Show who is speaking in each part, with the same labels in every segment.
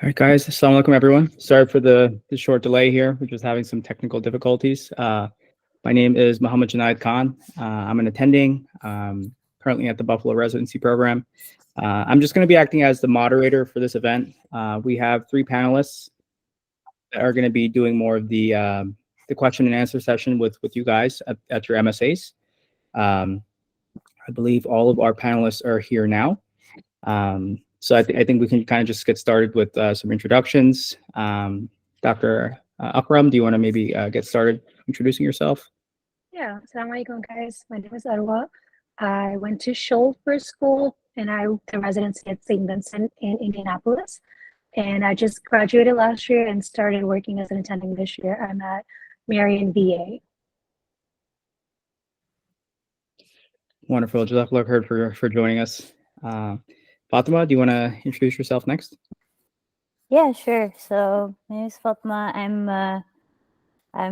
Speaker 1: All right, guys. Assalamu alaikum, everyone. Sorry for the short delay here. We're just having some technical difficulties. My name is Mohammad Junayed Khan. I'm an attending, currently at the Buffalo Residency program. I'm just going to be acting as the moderator for this event. We have 3 panelists that are going to be doing more of the question and answer session with you guys at your MSAs. I believe all of our panelists are here now. So I think we can kind of just get started with some introductions. Dr. Akram, do you want to maybe get started introducing yourself?
Speaker 2: Yeah, assalamu alaikum, guys. My name is Arwa. I went to Shoal for school, and I did residency at St. Vincent in Indianapolis. And I just graduated last year and started working as an attending this year. I'm at Marion VA.
Speaker 1: Wonderful. Jazakallah khair for joining us. Fatima, do you want to introduce yourself next?
Speaker 3: Yeah, sure. So my name is Fatima. I'm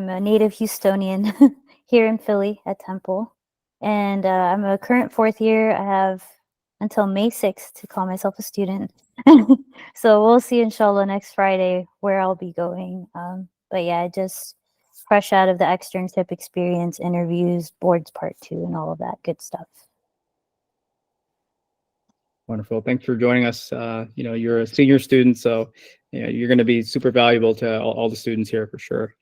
Speaker 3: a native Houstonian here in Philly at Temple, and I'm a current 4th year. I have until May 6th to call myself a student. So we'll see, inshallah, next Friday where I'll be going. But yeah, just fresh out of the externship experience, interviews, boards part 2, and all of that good stuff.
Speaker 1: Wonderful. Thanks for joining us. You're a senior student, so you're going to be super valuable to all the students here for sure.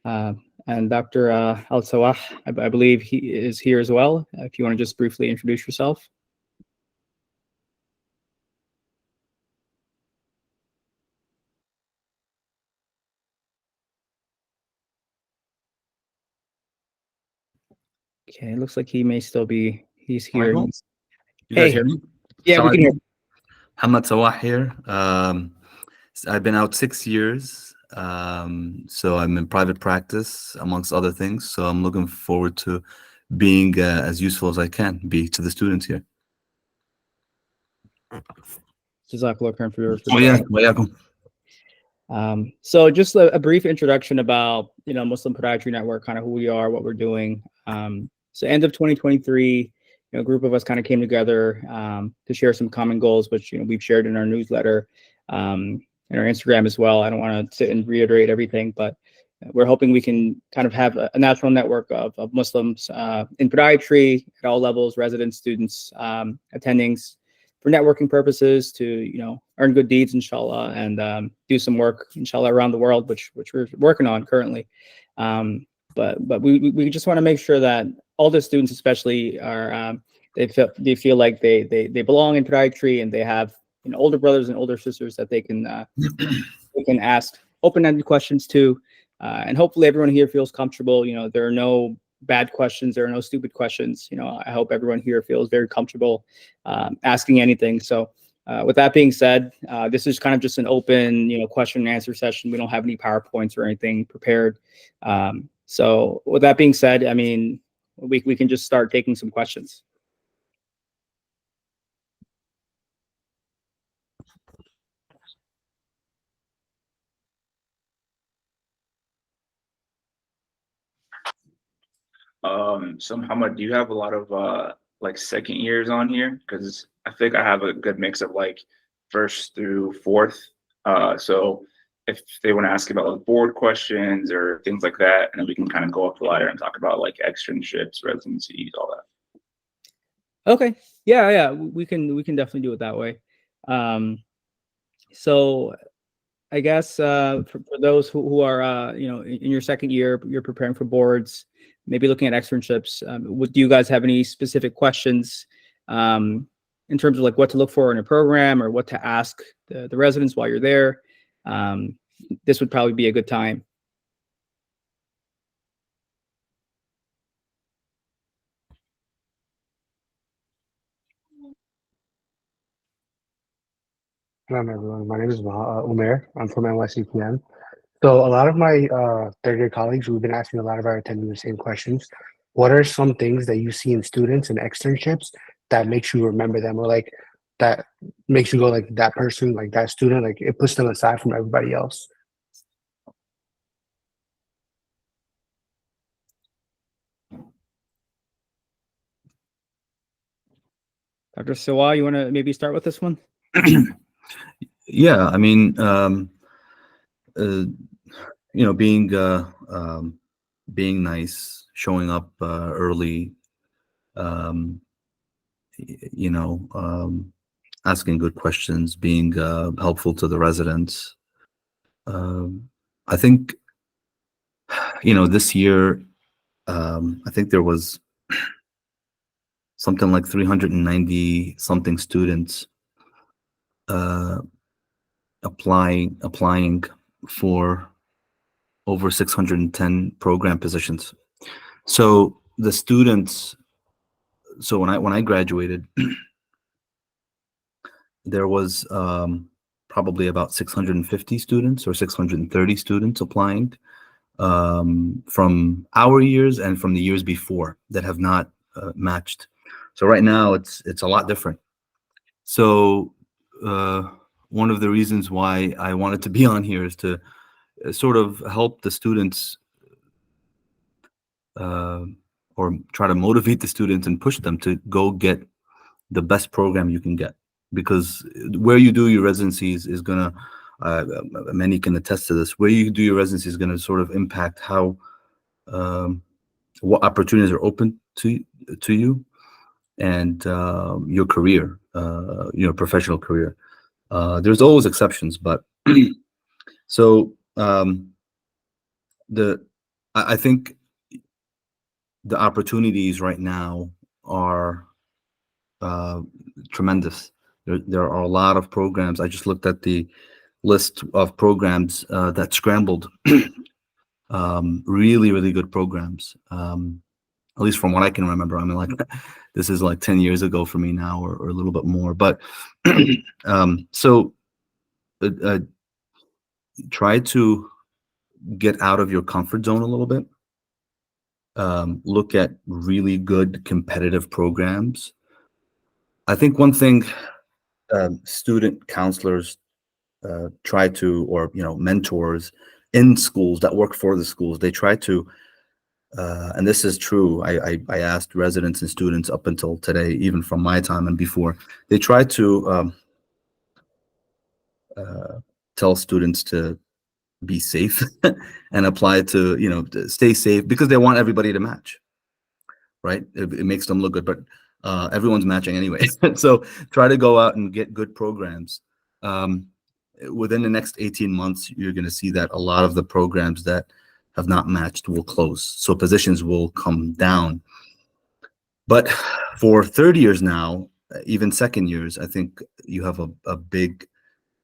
Speaker 1: And Dr. Al-Sawah, I believe he is here as well. If you want to just briefly introduce yourself. Okay, it looks like he may still be. He's here.
Speaker 4: You guys hear me?
Speaker 1: Yeah, we can hear.
Speaker 4: Mohammad Al-Sawah here. I've been out 6 years, so I'm in private practice amongst other things. So I'm looking forward to being as useful as I can be to the students here.
Speaker 1: Jazakallah khair for
Speaker 4: So
Speaker 1: so just a brief introduction about Muslim Podiatry Network, kind of who we are, what we're doing. So end of 2023, a group of us kind of came together to share some common goals, which we've shared in our newsletter, and our Instagram as well. I don't want to sit and reiterate everything, but we're hoping we can kind of have a national network of Muslims in podiatry at all levels, residents, students, attendings, for networking purposes, to earn good deeds, inshallah, and do some work, inshallah, around the world, which we're working on currently. But we just want to make sure that all the students, especially, are they feel like they belong in podiatry, and they have older brothers and older sisters that they can ask open-ended questions to, and hopefully everyone here feels comfortable. There are no bad questions, there are no stupid questions. I hope everyone here feels very comfortable asking anything. So with that being said, this is kind of just an open question and answer session. We don't have any PowerPoints or anything prepared. So with that being said, I mean, we can just start taking some questions.
Speaker 5: So Mohammad, do you have a lot of like second years on here? Because I think I have a good mix of like 1st through 4th. So if they want to ask about like board questions or things like that, and then we can kind of go up the ladder and talk about like externships, residencies, all that.
Speaker 1: Okay. Yeah. We can definitely do it that way. So I guess for those who are in your second year, you're preparing for boards, maybe looking at externships. Do you guys have any specific questions in terms of like what to look for in a program, or what to ask the residents while you're there? This would probably be a good time.
Speaker 6: Hello, everyone. My name is Umair. I'm from NYCPN. So a lot of my third-year colleagues, we've been asking a lot of our attendees the same questions. What are some things that you see in students and externships that makes you remember them, or like that makes you go like that person, like that student, like it puts them aside from everybody else?
Speaker 1: Dr. Sawah, you want to maybe start with this one?
Speaker 4: Yeah, I mean, being nice, showing up early, um, asking good questions, being helpful to the residents. I think, this year, I think there was something like 390 something students applying for over 610 program positions. So the students, so when I graduated, there was probably about 650 students or 630 students applying from our years and from the years before that have not matched. So right now it's a lot different. So one of the reasons why I wanted to be on here is to sort of help the students or try to motivate the students and push them to go get the best program you can get, because where you do your residencies is gonna many can attest to this, where you do your residency is going to sort of impact how what opportunities are open to you and your career, your professional career. There's always exceptions, but so I think the opportunities right now are tremendous. There are a lot of programs. I just looked at the list of programs that scrambled. Really, really good programs. At least from what I can remember. I mean, like this is like 10 years ago for me now, or a little bit more. But so try to get out of your comfort zone a little bit. Look at really good competitive programs. I think one thing student counselors try to, or mentors in schools that work for the schools, they try to, and this is true. I asked residents and students up until today, even from my time and before, they try to tell students to be safe and apply to, to stay safe, because they want everybody to match, right? It makes them look good, but everyone's matching anyway. So try to go out and get good programs. Within the next 18 months, you're going to see that a lot of the programs that have not matched will close. So positions will come down. But for third years now, even second years, I think you have a big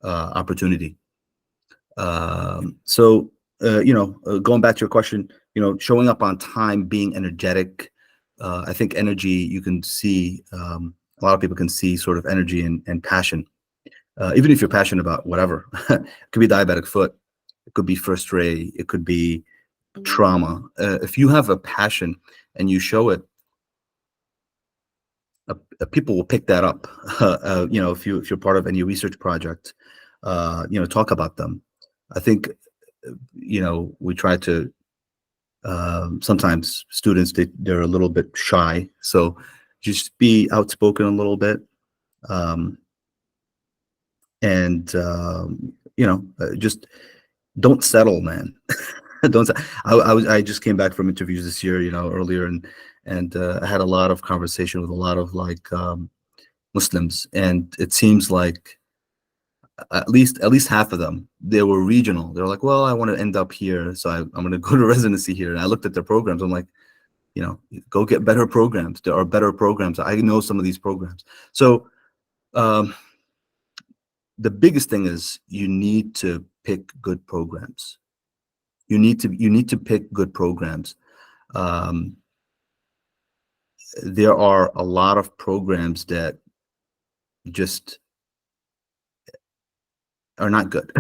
Speaker 4: opportunity. So, going back to your question, showing up on time, being energetic. I think energy, you can see, a lot of people can see sort of energy and passion. Even if you're passionate about whatever, it could be diabetic foot, it could be first ray, it could be trauma. If you have a passion and you show it, people will pick that up. If you're part of any research project, talk about them. I think, we try to, sometimes students, they're a little bit shy. So just be outspoken a little bit. Just don't settle, man. Don't. I just came back from interviews this year, earlier, and I had a lot of conversation with a lot of Muslims, and it seems like at least half of them, they were regional. They're like, well, I want to end up here, so I'm going to go to residency here. And I looked at their programs. I'm like, go get better programs. There are better programs. I know some of these programs. So the biggest thing is you need to pick good programs. You need to pick good programs. There are a lot of programs that just are not good.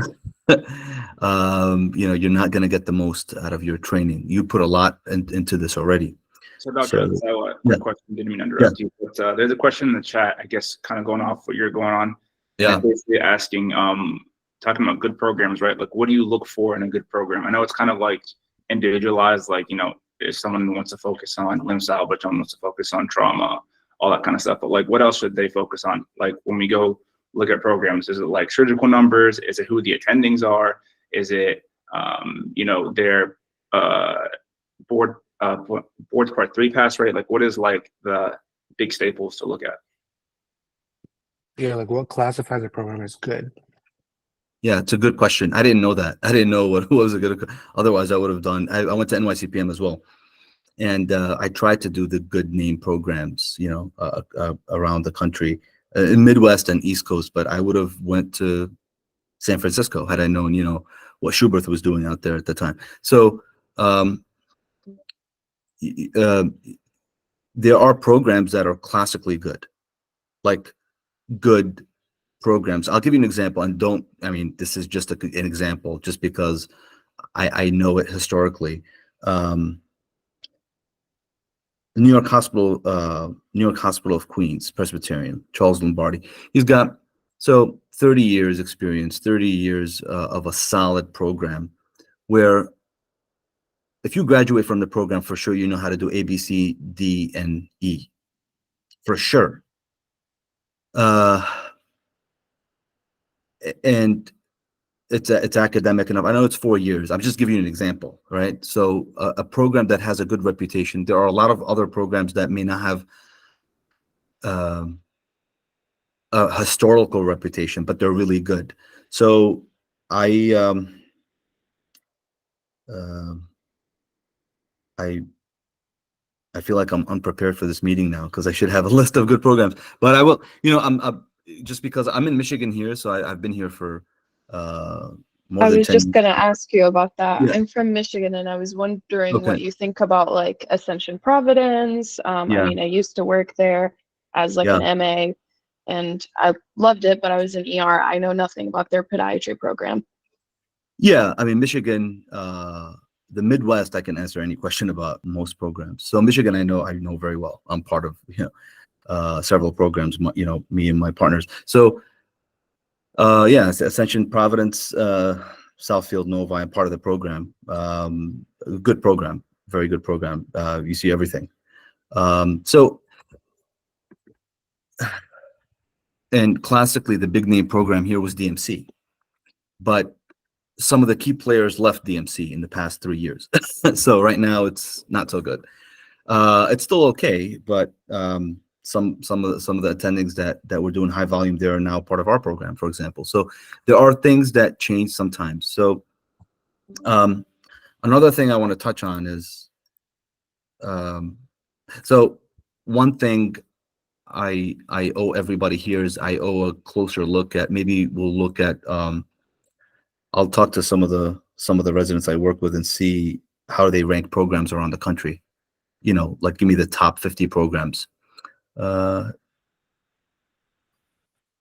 Speaker 4: You're not going to get the most out of your training. You put a lot into this already.
Speaker 5: So Dr. Al-Sawah, quick question, didn't mean to interrupt you, but there's a question in the chat, I guess, kind of going off what you're going on.
Speaker 4: Yeah.
Speaker 5: And basically asking, talking about good programs, right? Like, what do you look for in a good program? I know it's kind of like individualized, like, if someone wants to focus on limb salvage, someone wants to focus on trauma, all that kind of stuff. But like, what else should they focus on? Like when we go look at programs? Is it like surgical numbers? Is it who the attendings are? Is it, you know, their board part 3 pass rate? Like, what is like the big staples to look at?
Speaker 6: Yeah, like what classifies a program as good?
Speaker 4: Yeah, it's a good question. I didn't know that. I didn't know what was a good. Otherwise, I would have done. I went to NYCPM as well, and I tried to do the good name programs, you know, around the country, in Midwest and East Coast. But I would have went to San Francisco had I known, you know, what Schubert was doing out there at the time. So there are programs that are classically good, like good programs. I'll give you an example, and I mean, this is just an example, just because I know it historically. The New York Hospital of Queens, Presbyterian, Charles Lombardi. He's got 30 years experience, 30 years of a solid program, where if you graduate from the program, for sure you know how to do A, B, C, D, and E, for sure. And it's academic enough. I know it's 4 years. I'm just giving you an example, right? So a program that has a good reputation. There are a lot of other programs that may not have a historical reputation, but they're really good. So I feel like I'm unprepared for this meeting now, because I should have a list of good programs. But I will, you know, I'm just because I'm in Michigan here, so I've been here for more
Speaker 7: I
Speaker 4: than
Speaker 7: was
Speaker 4: 10
Speaker 7: just
Speaker 4: years.
Speaker 7: gonna ask you about that.
Speaker 4: Yeah.
Speaker 7: I'm from Michigan, and I was wondering
Speaker 4: Okay.
Speaker 7: what you think about like Ascension Providence. I
Speaker 4: Yeah.
Speaker 7: mean, I used to work there as like
Speaker 4: Yeah.
Speaker 7: an MA, and I loved it, but I was in ER. I know nothing about their podiatry program.
Speaker 4: Yeah, I mean, Michigan, the Midwest, I can answer any question about most programs. So Michigan, I know very well. I'm part of, you know, several programs, you know, me and my partners. So yeah, Ascension, Providence, Southfield, Novi, I'm part of the program. Good program, very good program. You see everything. So, and classically, the big name program here was DMC, but some of the key players left DMC in the past 3 years. So right now it's not so good. It's still okay, but some of the attendings that were doing high volume there are now part of our program, for example. So there are things that change sometimes. So another thing I want to touch on is so one thing I owe everybody here is I owe a closer look at, maybe we'll look at I'll talk to some of the residents I work with and see how they rank programs around the country. You know, like give me the top 50 programs.
Speaker 3: Yeah,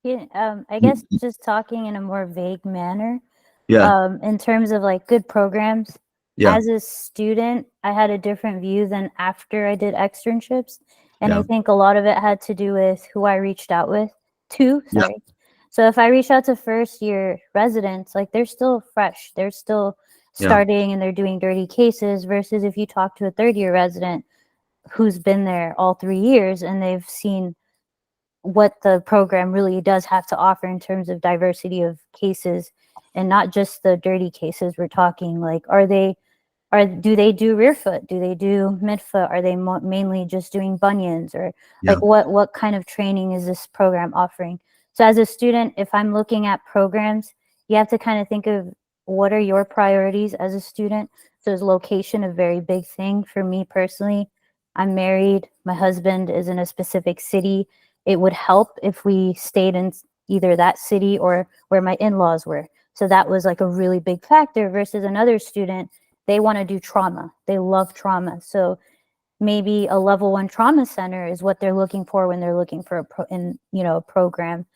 Speaker 3: I guess just talking in a more vague manner.
Speaker 4: Yeah,
Speaker 3: In terms of like good programs,
Speaker 4: yeah,
Speaker 3: as a student, I had a different view than after I did externships. And
Speaker 4: yeah,
Speaker 3: I think a lot of it had to do with who I reached out to,
Speaker 4: yeah,
Speaker 3: sorry. So if I reach out to first year residents, like they're still fresh, they're still
Speaker 4: yeah,
Speaker 3: starting and they're doing dirty cases, versus if you talk to a third year resident who's been there all 3 years and they've seen what the program really does have to offer in terms of diversity of cases, and not just the dirty cases. We're talking like, do they do rear foot? Do they do midfoot? Are they mainly just doing bunions? Or
Speaker 4: yeah,
Speaker 3: like what kind of training is this program offering? So as a student, if I'm looking at programs, you have to kind of think of what are your priorities as a student. So is location a very big thing for me personally? I'm married, my husband is in a specific city. It would help if we stayed in either that city or where my in-laws were. So that was like a really big factor, versus another student, they want to do trauma. They love trauma. So maybe a level 1 trauma center is what they're looking for when they're looking for a program,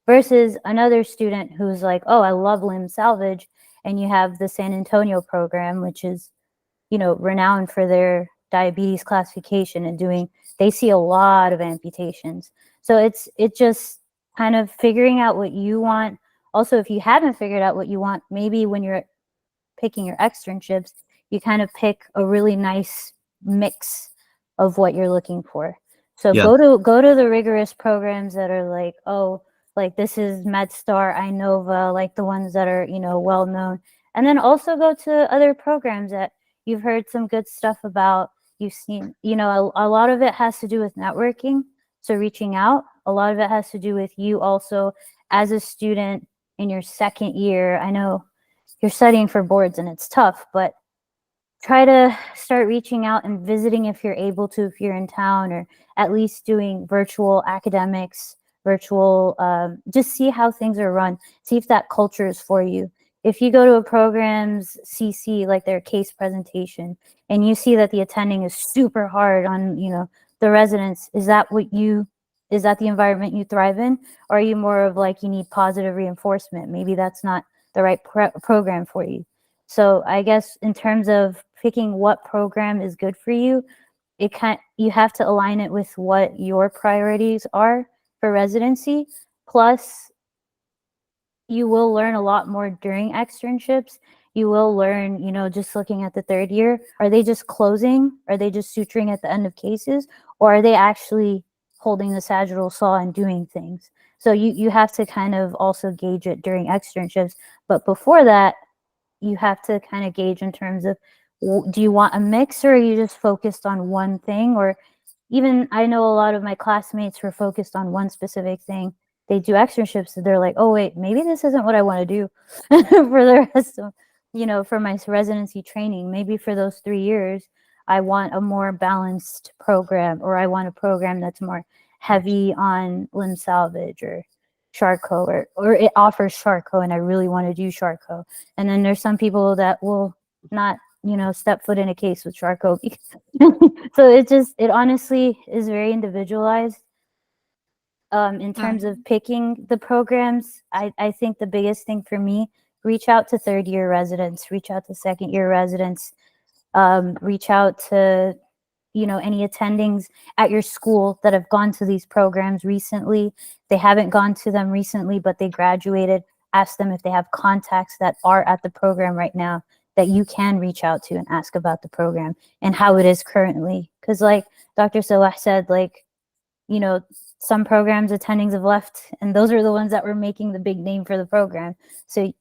Speaker 3: versus another student who's like, oh, I love limb salvage. And you have the San Antonio program, which is, renowned for their diabetes classification and they see a lot of amputations. So it's just kind of figuring out what you want. Also, if you haven't figured out what you want, maybe when you're picking your externships, you kind of pick a really nice mix of what you're looking for. So
Speaker 4: yeah,
Speaker 3: go to the rigorous programs that are like, oh, like this is MedStar, Inova, like the ones that are, you know, well known. And then also go to other programs that you've heard some good stuff about. You've seen, you know, a lot of it has to do with networking. So reaching out, a lot of it has to do with you also as a student in your second year. I know you're studying for boards and it's tough, but try to start reaching out and visiting if you're able to, if you're in town, or at least doing virtual academics, virtual, just see how things are run. See if that culture is for you. If you go to a program's CC, like their case presentation, and you see that the attending is super hard on, you know, the residents, is that the environment you thrive in? Or are you more of like, you need positive reinforcement? Maybe that's not the right program for you. So I guess in terms of picking what program is good for you, you have to align it with what your priorities are for residency. Plus, you will learn a lot more during externships. You will learn, you know, just looking at the third year, are they just closing? Are they just suturing at the end of cases? Or are they actually holding the sagittal saw and doing things? So you have to kind of also gauge it during externships. But before that, you have to kind of gauge in terms of, do you want a mix, or are you just focused on one thing? Or even, I know a lot of my classmates who are focused on one specific thing. They do externships and they're like, oh wait, maybe this isn't what I want to do for the rest of, you know, for my residency training. Maybe for those 3 years, I want a more balanced program, or I want a program that's more heavy on limb salvage or Charcot, or it offers Charcot and I really want to do Charcot. And then there's some people that will not, you know, step foot in a case with Charcot. So it honestly is very individualized. In terms of picking the programs, I think the biggest thing for me, reach out to third year residents, reach out to second year residents, reach out to, you know, any attendings at your school that have gone to these programs recently. They haven't gone to them recently, but they graduated. Ask them if they have contacts that are at the program right now that you can reach out to and ask about the program and how it is currently. Because like Dr. Sawah said, like, you know, some programs attendings have left, and those are the ones that were making the big name for the program. So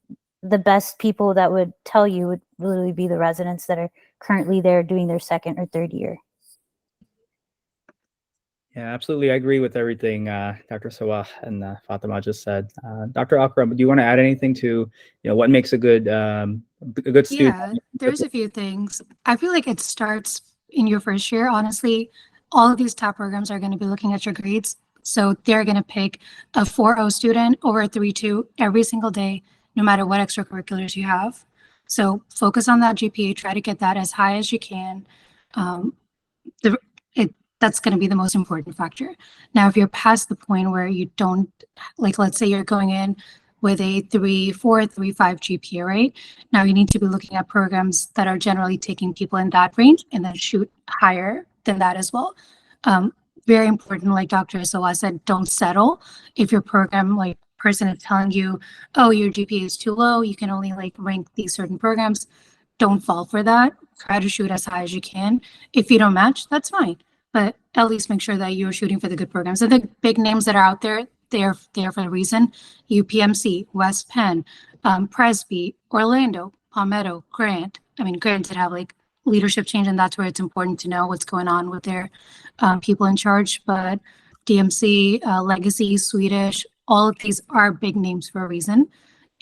Speaker 3: the best people that would tell you would literally be the residents that are currently there doing their second or third year.
Speaker 1: Yeah, absolutely. I agree with everything Dr. Sawah and Fatima just said. Dr. Akram, do you want to add anything to, you know, what makes a good student?
Speaker 8: Yeah, there's a few things. I feel like it starts in your first year. Honestly, all of these top programs are going to be looking at your grades. So they're going to pick a 4.0 student over a 3.2 every single day, no matter what extracurriculars you have. So focus on that GPA, try to get that as high as you can. That's going to be the most important factor. Now, if you're past the point where you don't, like, let's say you're going in with a 3.4, 3.5 GPA, right? Now you need to be looking at programs that are generally taking people in that range and then shoot higher than that as well. Very important, like Dr. Sawah said, don't settle. If your program, like, person is telling you, oh, your GPA is too low, you can only like rank these certain programs, don't fall for that. Try to shoot as high as you can. If you don't match, that's fine. But at least make sure that you're shooting for the good programs. And the big names that are out there, they're there for a reason. UPMC, West Penn, Presby, Orlando, Palmetto, Grant. I mean, Grant did have like leadership change, and that's where it's important to know what's going on with their people in charge. But DMC, Legacy, Swedish, all of these are big names for a reason.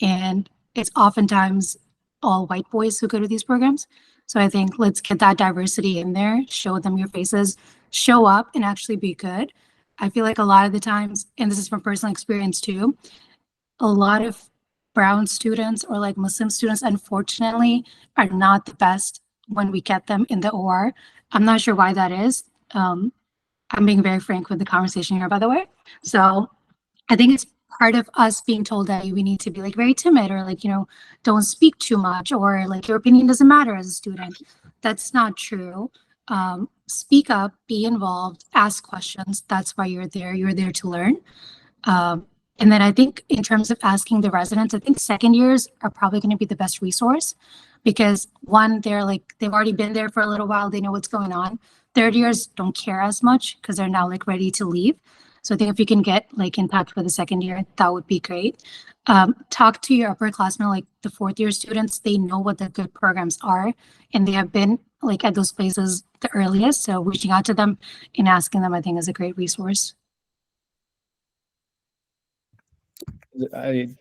Speaker 8: And it's oftentimes all white boys who go to these programs. So I think let's get that diversity in there, show them your faces, show up and actually be good. I feel like a lot of the times, and this is from personal experience too, a lot of brown students or like Muslim students, unfortunately, are not the best when we get them in the OR. I'm not sure why that is. I'm being very frank with the conversation here, by the way. So I think it's part of us being told that we need to be like very timid, or like, you know, don't speak too much, or like your opinion doesn't matter as a student. That's not true. Speak up, be involved, ask questions. That's why you're there. You're there to learn. And then I think in terms of asking the residents, I think second years are probably going to be the best resource, because one, they've already been there for a little while. They know what's going on. Third years don't care as much because they're now like ready to leave. So I think if you can get like in touch with the second year, that would be great. Talk to your upperclassmen, like the fourth year students. They know what the good programs are, and they have been like at those places the earliest. So reaching out to them and asking them, I think, is a great resource.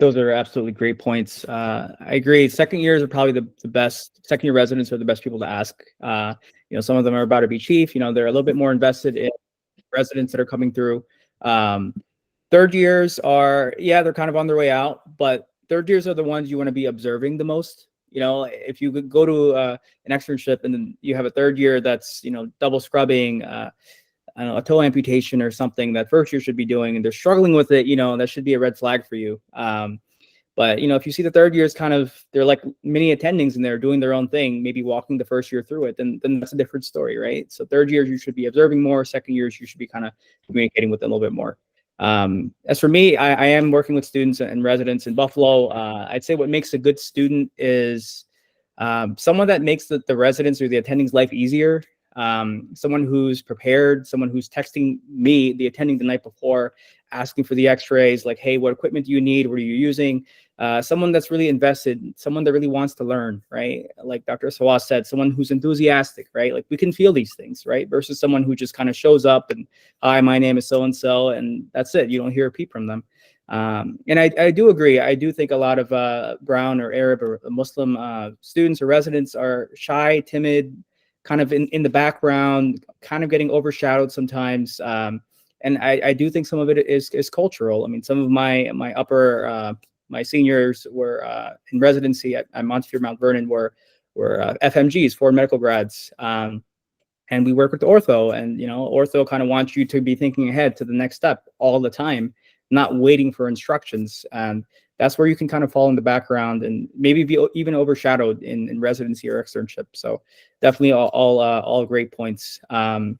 Speaker 1: Those are absolutely great points. I agree. Second years are probably the best. Second year residents are the best people to ask. Some of them are about to be chief. They're a little bit more invested in residents that are coming through. Third years are, they're kind of on their way out, but third years are the ones you want to be observing the most. If you could go to an externship and then you have a third year that's, double scrubbing, I don't know, a toe amputation or something that first year should be doing, and they're struggling with it, that should be a red flag for you. But if you see the third years they're like mini attendings and they're doing their own thing, maybe walking the first year through it, then that's a different story, right? So third years, you should be observing more. Second years, you should be kind of communicating with them a little bit more. As for me, I am working with students and residents in Buffalo. I'd say what makes a good student is someone that makes the residents or the attendings' life easier. Someone who's prepared, someone who's texting me, the attending, the night before, asking for the x-rays, like, hey, what equipment do you need? What are you using? Someone that's really invested, someone that really wants to learn, right? Like Dr. Sawah said, someone who's enthusiastic, right? Like we can feel these things, right? Versus someone who just kind of shows up and, hi, my name is so-and-so, and that's it. You don't hear a peep from them. And I do agree. I do think a lot of brown or Arab or Muslim students or residents are shy, timid, kind of in the background, kind of getting overshadowed sometimes. And I do think some of it is cultural. I mean, some of my my seniors were in residency at Montefiore Mount Vernon were FMGs, foreign medical grads. And we work with ortho, and ortho kind of wants you to be thinking ahead to the next step all the time, not waiting for instructions. And that's where you can kind of fall in the background and maybe be even overshadowed in residency or externship. So definitely all great points.
Speaker 8: A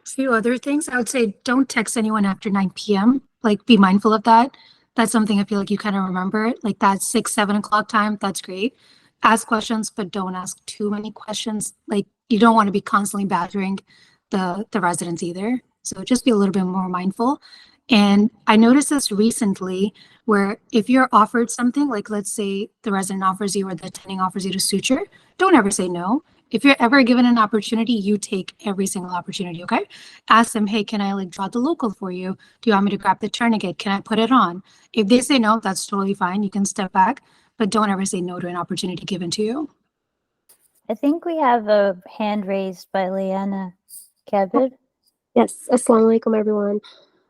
Speaker 8: few other things. I would say don't text anyone after 9 p.m. Like be mindful of that. That's something I feel like you kind of remember. Like that 6, 7 o'clock time, that's great. Ask questions, but don't ask too many questions. Like you don't want to be constantly badgering the residents either. So just be a little bit more mindful. And I noticed this recently where if you're offered something, like let's say the resident offers you or the attending offers you to suture, don't ever say no. If you're ever given an opportunity, you take every single opportunity, okay? Ask them, hey, can I like draw the local for you? Do you want me to grab the tourniquet? Can I put it on? If they say no, that's totally fine. You can step back, but don't ever say no to an opportunity given to you.
Speaker 3: I think we have a hand raised by Liana Kabir.
Speaker 9: Yes, assalamu alaikum everyone.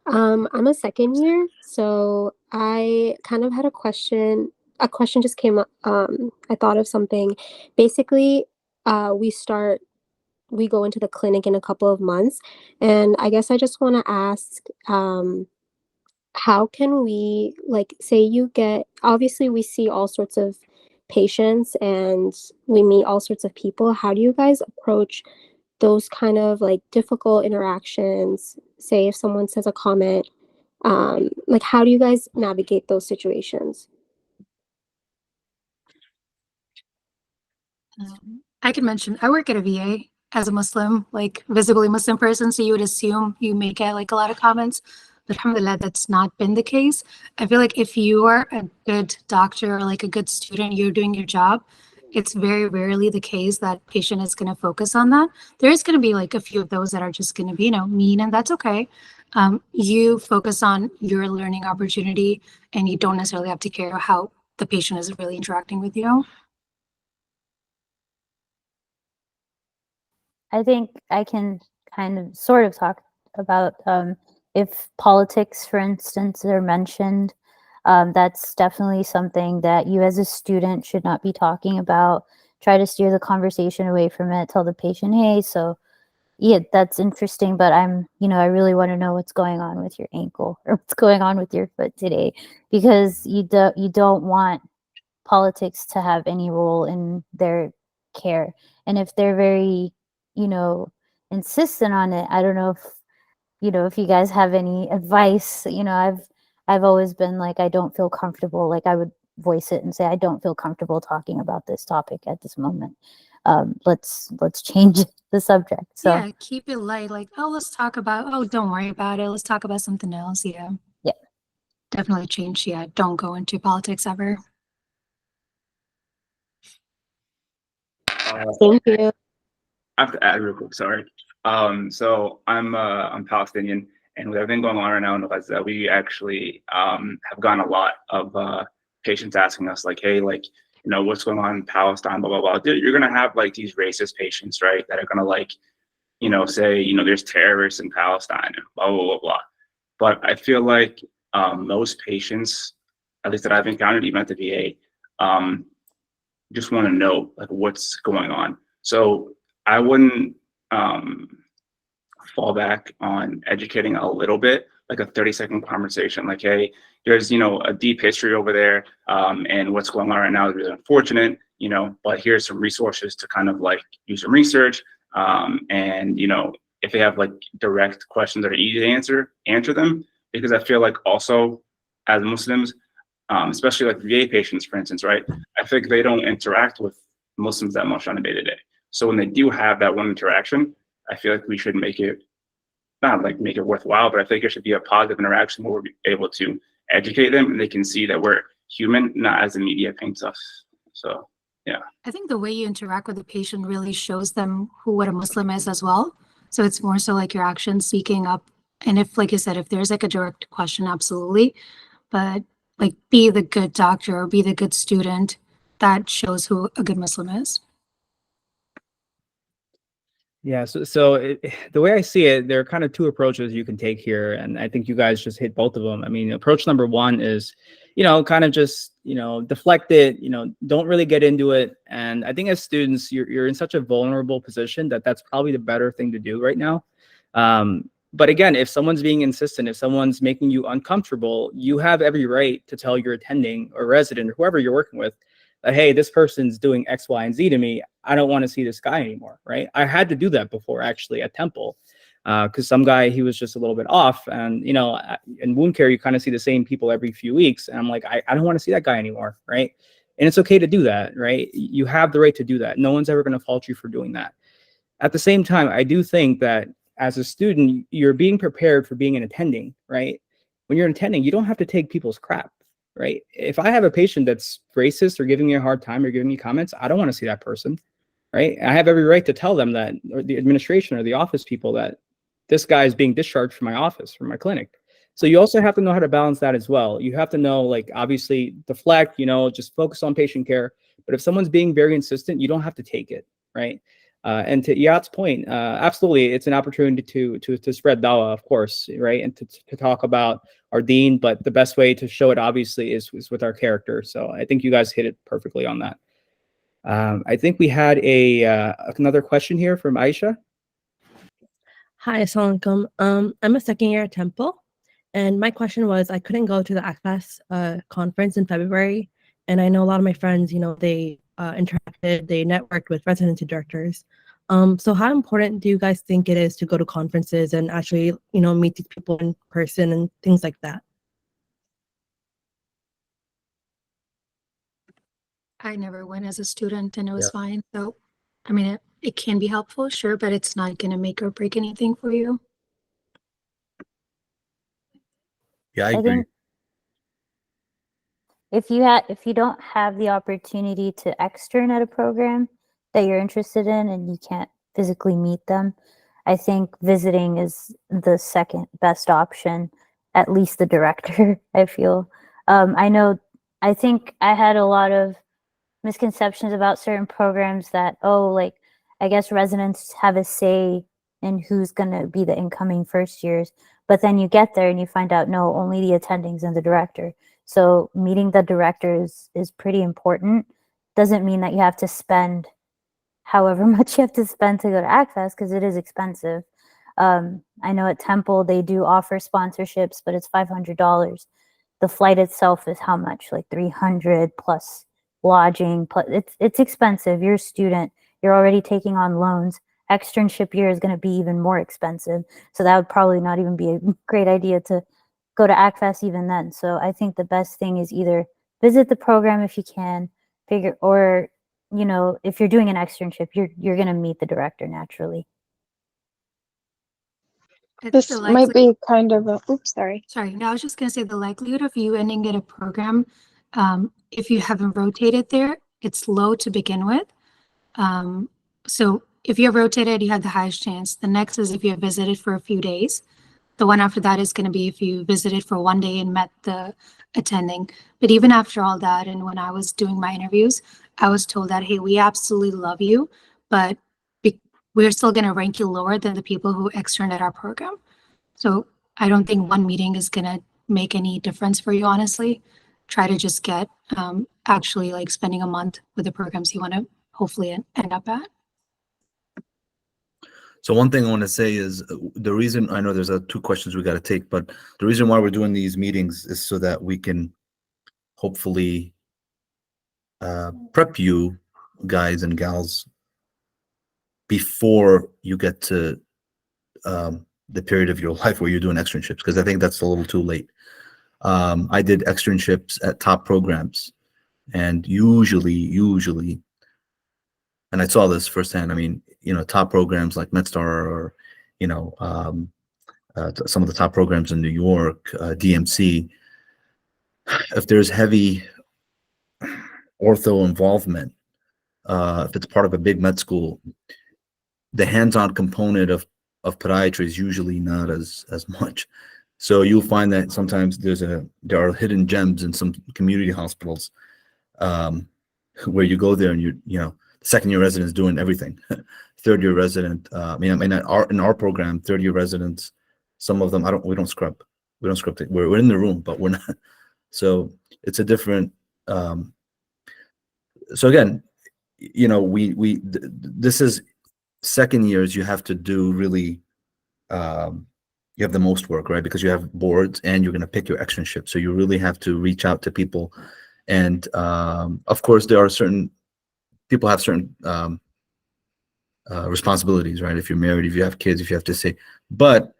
Speaker 9: I'm a second year, so I kind of had a question. A question just came up. I thought of something. Basically, we go into the clinic in a couple of months, and I guess I just want to ask, how can we, like, say you get, obviously we see all sorts of patients and we meet all sorts of people. How do you guys approach those kind of like difficult interactions? Say if someone says a comment, like how do you guys navigate those situations?
Speaker 8: I can mention I work at a VA as a Muslim, like visibly Muslim person, so you would assume you may get like a lot of comments, but alhamdulillah, that's not been the case. I feel like if you are a good doctor or like a good student, you're doing your job, it's very rarely the case that patient is going to focus on that. There is going to be like a few of those that are just going to be, mean, and that's okay. You focus on your learning opportunity, and you don't necessarily have to care how the patient is really interacting with you.
Speaker 3: I think I can kind of sort of talk about if politics, for instance, are mentioned. That's definitely something that you as a student should not be talking about. Try to steer the conversation away from it. Tell the patient, hey, so yeah, that's interesting, but I really want to know what's going on with your ankle or what's going on with your foot today, because you don't want politics to have any role in their care. And if they're very, insistent on it, I don't know if you guys have any advice. I've always been like, I don't feel comfortable. Like I would voice it and say, I don't feel comfortable talking about this topic at this moment. Let's change the subject. So
Speaker 8: yeah, keep it light. Like, oh, let's talk about, oh, don't worry about it. Let's talk about something else. Yeah.
Speaker 3: Yeah.
Speaker 8: Definitely change. Yeah. Don't go into politics ever.
Speaker 9: Thank you.
Speaker 5: I have to add real quick, sorry. So I'm Palestinian, and with everything going on right now in Gaza, we actually have gotten a lot of patients asking us like, hey, like, you know, what's going on in Palestine, blah, blah, blah. You're gonna have like these racist patients, right, that are gonna like, you know, say, you know, there's terrorists in Palestine, blah, blah, blah, blah. But I feel like most patients, at least that I've encountered, even at the VA, just want to know like what's going on. So I wouldn't fall back on educating a little bit, like a 30-second conversation, like, hey, there's, you know, a deep history over there, and what's going on right now is really unfortunate, you know, but here's some resources to kind of like do some research, and, you know, if they have like direct questions that are easy to answer them, because I feel like also as Muslims, especially like VA patients, for instance, right, I think they don't interact with Muslims that much on a day-to-day. So when they do have that one interaction, I feel like we should make it, not like make it worthwhile, but I think it should be a positive interaction where we're able to educate them and they can see that we're human, not as the media paints us. So, yeah.
Speaker 8: I think the way you interact with the patient really shows them what a Muslim is as well. So it's more so like your actions speaking up. And if, like you said, if there's like a direct question, absolutely. But like be the good doctor or be the good student, that shows who a good Muslim is.
Speaker 1: Yeah, so the way I see it, there are kind of two approaches you can take here, and I think you guys just hit both of them. I mean, approach number one is, you know, kind of just, you know, deflect it, you know, don't really get into it. And I think as students, you're in such a vulnerable position that that's probably the better thing to do right now. But again, if someone's being insistent, if someone's making you uncomfortable, you have every right to tell your attending or resident or whoever you're working with, hey, this person's doing X, Y, and Z to me. I don't want to see this guy anymore, right? I had to do that before actually at Temple, because some guy, he was just a little bit off. And, you know, in wound care, you kind of see the same people every few weeks. And I'm like, I don't want to see that guy anymore, right? And it's okay to do that, right? You have the right to do that. No one's ever going to fault you for doing that. At the same time, I do think that as a student, you're being prepared for being an attending, right? When you're an attending, you don't have to take people's crap. Right? If I have a patient that's racist or giving me a hard time or giving me comments, I don't want to see that person, right? I have every right to tell them that, or the administration or the office people, that this guy is being discharged from my office, from my clinic. So you also have to know how to balance that as well. You have to know, like, obviously deflect, you know, just focus on patient care. But if someone's being very insistent, you don't have to take it, right? And to Iyad's point, absolutely, it's an opportunity to spread dawah, of course, right? And to talk about our deen, but the best way to show it, obviously, is with our character. So I think you guys hit it perfectly on that. I think we had another question here from Aisha.
Speaker 10: Hi, assalamu alaikum. I'm a second year at Temple, and my question was, I couldn't go to the ACFAS conference in February, and I know a lot of my friends, you know, they interacted, they networked with residency directors. So how important do you guys think it is to go to conferences and actually, you know, meet these people in person and things like that?
Speaker 8: I never went as a student and it was fine. So, I mean, it can be helpful, sure, but it's not going to make or break anything for you.
Speaker 4: Yeah, I agree.
Speaker 3: If you don't have the opportunity to extern at a program that you're interested in and you can't physically meet them, I think visiting is the second best option, at least the director, I feel. I think I had a lot of misconceptions about certain programs that, oh, like, I guess residents have a say in who's going to be the incoming first years. But then you get there and you find out, no, only the attendings and the director. So meeting the director is pretty important. Doesn't mean that you have to spend however much you have to spend to go to ACFAS, because it is expensive. I know at Temple, they do offer sponsorships, but it's $500. The flight itself is how much? Like $300 plus lodging. Plus it's expensive. You're a student. You're already taking on loans. Externship year is going to be even more expensive. So that would probably not even be a great idea to go to ACFAS even then. So I think the best thing is either visit the program if you can, or you know, if you're doing an externship, you're going to meet the director naturally.
Speaker 8: It's
Speaker 7: This might be kind of a, oops, sorry.
Speaker 8: Sorry, no, I was just going to say the likelihood of you ending at a program, if you haven't rotated there, it's low to begin with. So if you're rotated, you have the highest chance. The next is if you have visited for a few days. The one after that is going to be if you visited for one day and met the attending. But even after all that, and when I was doing my interviews, I was told that, hey, we absolutely love you, but we're still going to rank you lower than the people who externed at our program. So I don't think one meeting is going to make any difference for you, honestly. Try to just get actually like spending a month with the programs you want to hopefully end up at.
Speaker 4: So one thing I want to say is the reason, I know there's two questions we got to take, but the reason why we're doing these meetings is so that we can hopefully prep you guys and gals before you get to the period of your life where you're doing externships, because I think that's a little too late. I did externships at top programs, and usually, and I saw this firsthand. I mean, you know, top programs like MedStar, or you know, some of the top programs in New York, DMC. If there's heavy ortho involvement, if it's part of a big med school, the hands-on component of podiatry is usually not as much. So you'll find that sometimes there are hidden gems in some community hospitals, where you go there and you know, second-year residents doing everything. Third-year resident, in our program, third-year residents, some of them we don't scrub it. We're in the room, but we're not. So it's a different. So again, you know, this is second years. You have to do really. You have the most work, right? Because you have boards and you're going to pick your externship. So you really have to reach out to people. And of course, there are certain people have certain responsibilities, right? If you're married, if you have kids, if you have to say, but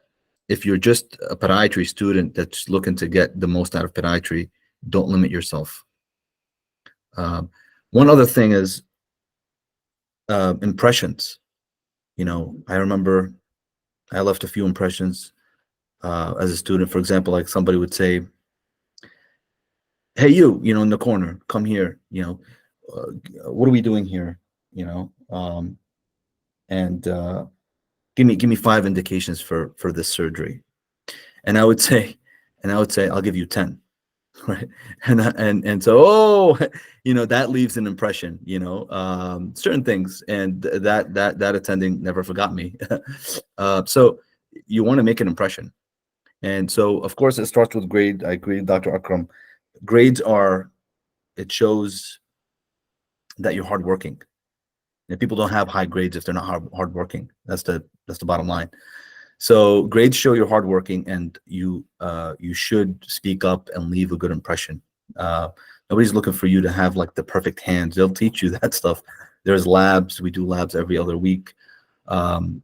Speaker 4: if you're just a podiatry student that's looking to get the most out of podiatry, don't limit yourself. One other thing is impressions. You know, I remember I left a few impressions as a student. For example, like somebody would say, hey, you know, in the corner, come here, you know, what are we doing here? You know, and give me 5 indications for this surgery. And I would say, I'll give you 10. Right. And so, you know, that leaves an impression, you know, certain things, and that attending never forgot me. So you want to make an impression. And so, of course, it starts with grade. I agree, Dr. Akram. Grades it shows that you're hardworking. And people don't have high grades if they're not hardworking. That's the bottom line. So grades show you're hardworking, and you should speak up and leave a good impression. Nobody's looking for you to have like the perfect hands. They'll teach you that stuff. There's labs. We do labs every other week. But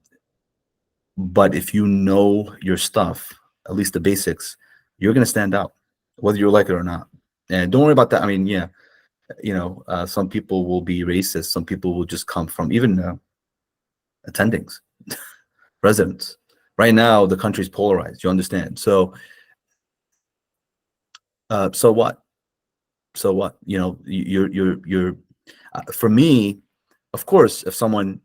Speaker 4: if you know your stuff, at least the basics, you're going to stand out, whether you like it or not. And don't worry about that. I mean, yeah, you know, some people will be racist. Some people will just come from even attendings, residents. Right now, the country's polarized. You understand? So, so what? So what? You know, you're. For me, of course, if someone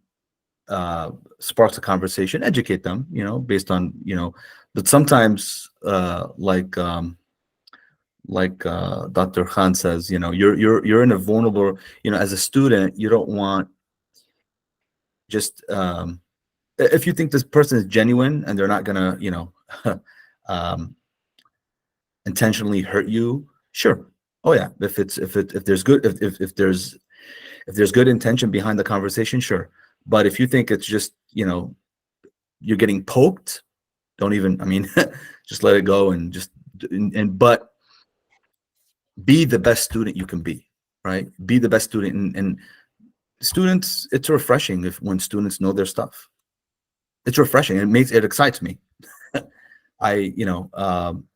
Speaker 4: sparks a conversation, educate them. You know, based on, you know, but sometimes, like Dr. Khan says, you know, you're in a vulnerable. You know, as a student, you don't want just. If you think this person is genuine and they're not gonna, you know, intentionally hurt you, sure. Oh yeah, if there's good intention behind the conversation, sure. But if you think it's just, you know, you're getting poked, don't even. I mean, just let it go and just but be the best student you can be, right? Be the best student, and students. It's refreshing when students know their stuff. It's refreshing. It excites me.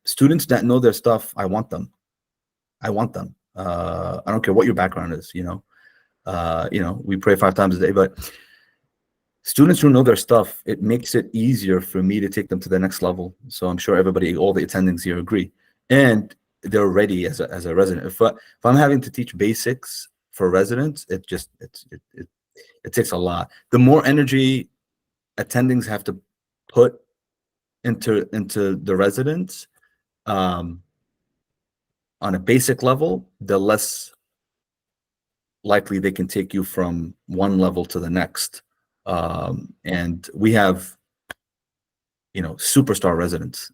Speaker 4: Students that know their stuff, I want them. I don't care what your background is, we pray 5 times a day, but students who know their stuff, it makes it easier for me to take them to the next level. So I'm sure everybody, all the attendings here agree. And they're ready as a resident. If I'm having to teach basics for residents, it takes a lot. The more energy attendings have to put into the residents on a basic level, the less likely they can take you from one level to the next. And we have, superstar residents.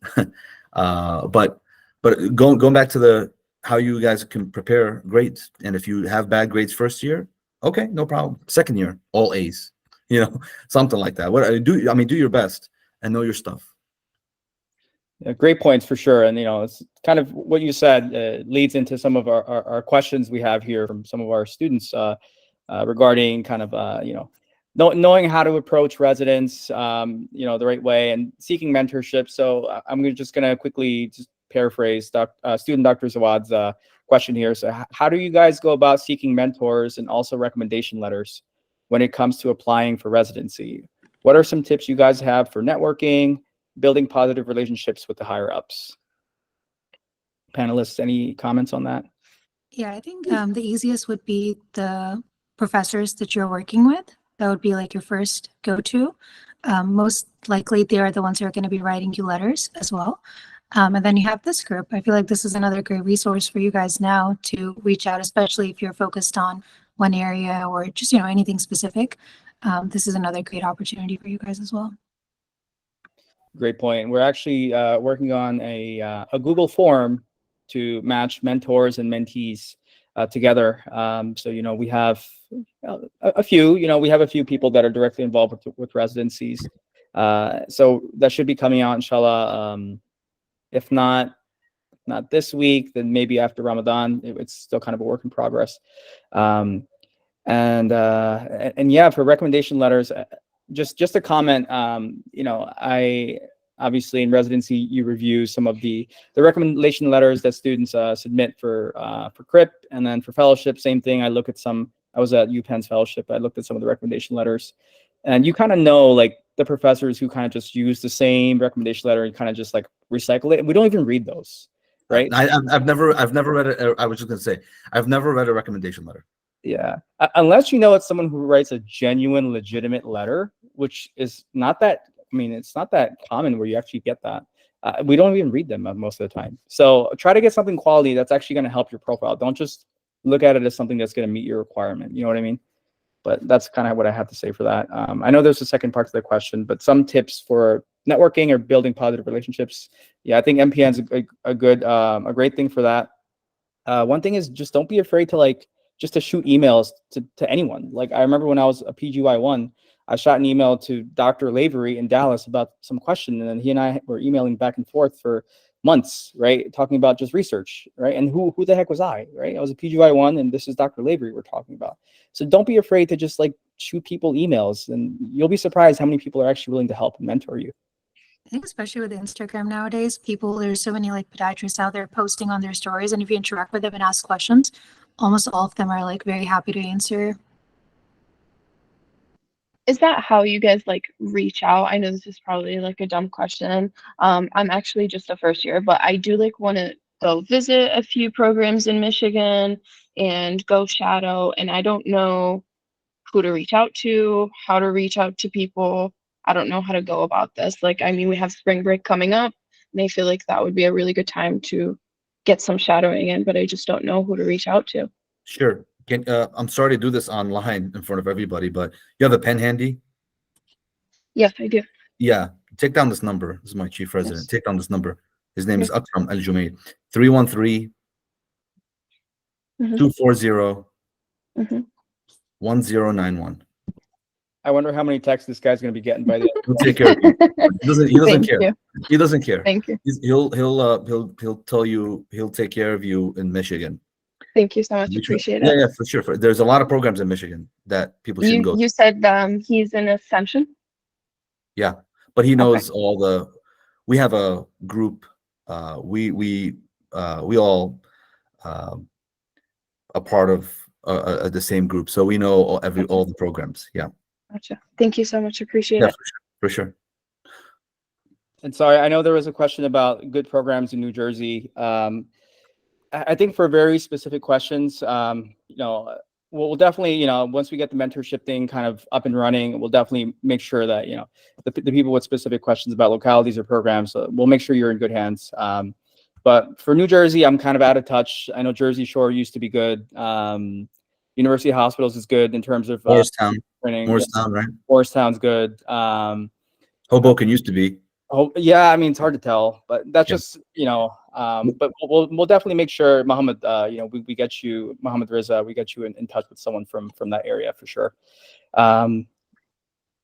Speaker 4: But going back to how you guys can prepare grades, and if you have bad grades first year, okay, no problem. Second year, all A's, something like that. Do your best and know your stuff.
Speaker 1: Yeah, great points for sure. And, it's kind of what you said leads into some of our questions we have here from some of our students regarding kind of, knowing how to approach residents, the right way and seeking mentorship. So I'm just going to quickly just paraphrase student Dr. Zawad's question here. So how do you guys go about seeking mentors and also recommendation letters when it comes to applying for residency? What are some tips you guys have for networking, building positive relationships with the higher ups? Panelists, any comments on that?
Speaker 8: Yeah, I think the easiest would be the professors that you're working with. That would be like your first go-to. Most likely they are the ones who are going to be writing you letters as well. And then you have this group. I feel like this is another great resource for you guys now to reach out, especially if you're focused on one area or just, anything specific. This is another great opportunity for you guys as well.
Speaker 1: Great point. We're actually working on a Google form to match mentors and mentees together. So, we have a few, we have a few people that are directly involved with residencies. So that should be coming out, inshallah. If not this week, then maybe after Ramadan. It's still kind of a work in progress. And yeah, for recommendation letters, just a comment, I obviously in residency, you review some of the recommendation letters that students submit for CRIP, and then for fellowship, same thing. I was at UPenn's fellowship. I looked at some of the recommendation letters, and you kind of know like the professors who kind of just use the same recommendation letter and kind of just like recycle it. And we don't even read those, right?
Speaker 4: I've never read it. I was just gonna say, I've never read a recommendation letter.
Speaker 1: Yeah, unless it's someone who writes a genuine, legitimate letter, which is not that. It's not that common where you actually get that. We don't even read them most of the time. So try to get something quality that's actually going to help your profile. Don't just look at it as something that's going to meet your requirement. You know what I mean? But that's kind of what I have to say for that. I know there's a second part to the question, but some tips for networking or building positive relationships. Yeah, I think MPN is a great thing for that. One thing is just don't be afraid to to shoot emails to anyone. Like I remember when I was a PGY1, I shot an email to Dr. Lavery in Dallas about some question, and then he and I were emailing back and forth for months, right? Talking about just research, right? And who the heck was I, right? I was a PGY1, and this is Dr. Lavery we're talking about. So don't be afraid to just shoot people emails, and you'll be surprised how many people are actually willing to help and mentor you.
Speaker 8: I think especially with Instagram nowadays, there's so many podiatrists out there posting on their stories, and if you interact with them and ask questions, almost all of them are very happy to answer.
Speaker 7: Is that how you guys reach out? I know this is probably a dumb question. I'm actually just a first year, but I do want to go visit a few programs in Michigan and go shadow, and I don't know who to reach out to, how to reach out to people. I don't know how to go about this. We have spring break coming up, and I feel like that would be a really good time to get some shadowing in, but I just don't know who to reach out to.
Speaker 4: Sure. I'm sorry to do this online in front of everybody, but you have a pen handy?
Speaker 7: Yes, I do.
Speaker 4: Yeah. Take down this number. This is my chief resident.
Speaker 7: Yes.
Speaker 4: Take down this number. His name is Akram Al-Junayed. 313 240 1091.
Speaker 1: I wonder how many texts this guy's going to be getting by the end.
Speaker 4: He'll take care of you. He doesn't care.
Speaker 7: You.
Speaker 4: He doesn't care.
Speaker 7: Thank you.
Speaker 4: He'll tell you he'll take care of you in Michigan.
Speaker 7: Thank you so much. Appreciate it.
Speaker 4: Yeah, for sure. There's a lot of programs in Michigan that people should go to.
Speaker 7: You said he's in Ascension?
Speaker 4: Yeah, but he knows all the. We have a group. We all a part of the same group, so we know all the programs. Yeah.
Speaker 7: Gotcha. Thank you so much. Appreciate
Speaker 4: Yeah,
Speaker 7: it.
Speaker 4: for sure.
Speaker 1: And sorry, I know there was a question about good programs in New Jersey. I think for very specific questions, we'll definitely, once we get the mentorship thing kind of up and running, we'll definitely make sure that, the people with specific questions about localities or programs, we'll make sure you're in good hands. But for New Jersey, I'm kind of out of touch. I know Jersey Shore used to be good. University Hospitals is good in terms of
Speaker 4: Morristown,
Speaker 1: training.
Speaker 4: Morristown, right?
Speaker 1: Morristown's good.
Speaker 4: Hoboken used to be.
Speaker 1: Oh yeah, I mean it's hard to tell, but that's just but we'll definitely make sure Mohammad, we get you, Mohammad Reza, we get you in touch with someone from that area for sure.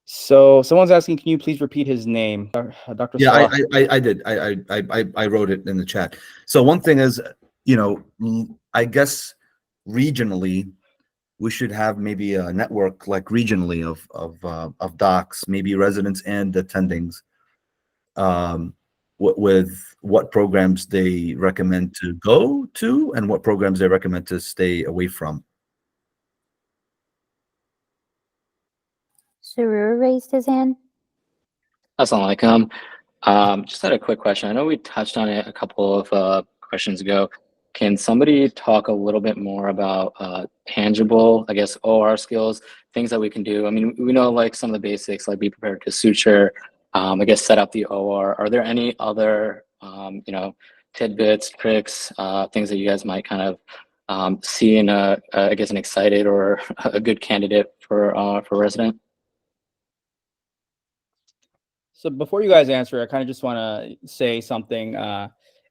Speaker 1: So someone's asking, can you please repeat his name, Dr.
Speaker 4: Yeah,
Speaker 1: Sawah?
Speaker 4: I did. I wrote it in the chat. So one thing is, I guess regionally, we should have maybe a network like regionally of docs, maybe residents and attendings. With what programs they recommend to go to and what programs they recommend to stay away from.
Speaker 3: Sarur raised his hand.
Speaker 11: Assalamu alaikum. Just had a quick question. I know we touched on it a couple of questions ago. Can somebody talk a little bit more about tangible, I guess, OR skills, things that we can do? I mean, we know like some of the basics, like be prepared to suture, I guess set up the OR. Are there any other, tidbits, tricks, things that you guys might kind of see in I guess, an excited or a good candidate for resident?
Speaker 1: So before you guys answer, I kind of just want to say something.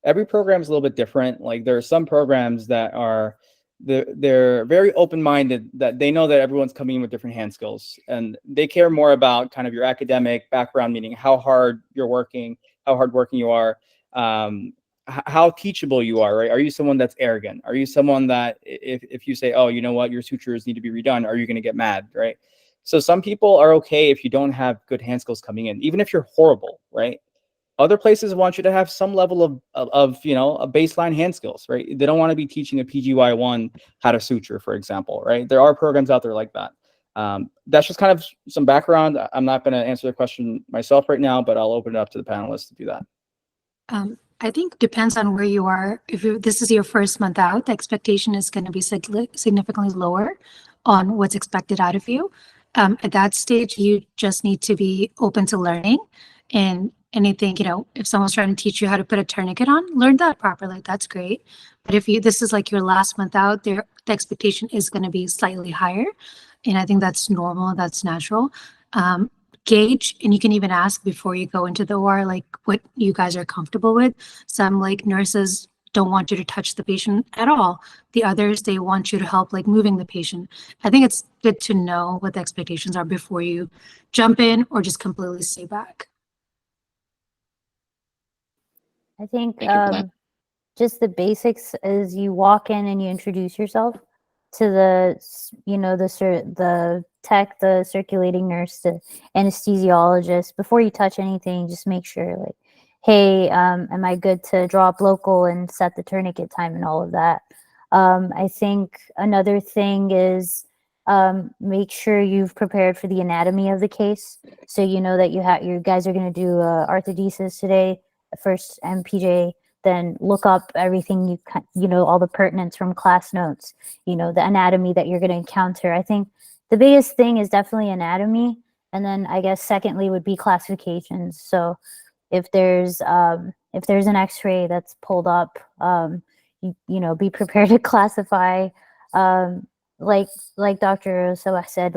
Speaker 1: Every program is a little bit different. Like there are some programs that are they're very open-minded, that they know that everyone's coming in with different hand skills, and they care more about kind of your academic background, meaning how hard you're working, how hardworking you are, how teachable you are, right? Are you someone that's arrogant? Are you someone that if you say, oh, you know what, your sutures need to be redone, are you going to get mad, right? So some people are okay if you don't have good hand skills coming in, even if you're horrible, right? Other places want you to have some level of a baseline hand skills, right? They don't want to be teaching a PGY1 how to suture, for example, right? There are programs out there like that. That's just kind of some background. I'm not going to answer the question myself right now, but I'll open it up to the panelists to do that.
Speaker 8: I think depends on where you are. If this is your first month out, the expectation is going to be significantly lower on what's expected out of you. At that stage, you just need to be open to learning, and anything, if someone's trying to teach you how to put a tourniquet on, learn that properly. That's great. But if this is like your last month out, the expectation is going to be slightly higher. And I think that's normal. That's natural. Gauge, and you can even ask before you go into the OR, like what you guys are comfortable with. Some like nurses don't want you to touch the patient at all. The others, they want you to help like moving the patient. I think it's good to know what the expectations are before you jump in or just completely stay back.
Speaker 3: I think
Speaker 11: Thank you for that.
Speaker 3: just the basics is you walk in and you introduce yourself to the tech, the circulating nurse, the anesthesiologist. Before you touch anything, just make sure like, hey, am I good to draw up local and set the tourniquet time and all of that. I think another thing is make sure you've prepared for the anatomy of the case. So you know that you guys are going to do orthodesis today, first MPJ, then look up everything all the pertinence from class notes, the anatomy that you're going to encounter. I think the biggest thing is definitely anatomy. And then I guess secondly would be classifications. So if there's an x-ray that's pulled up, be prepared to classify, like Dr. Sawah said,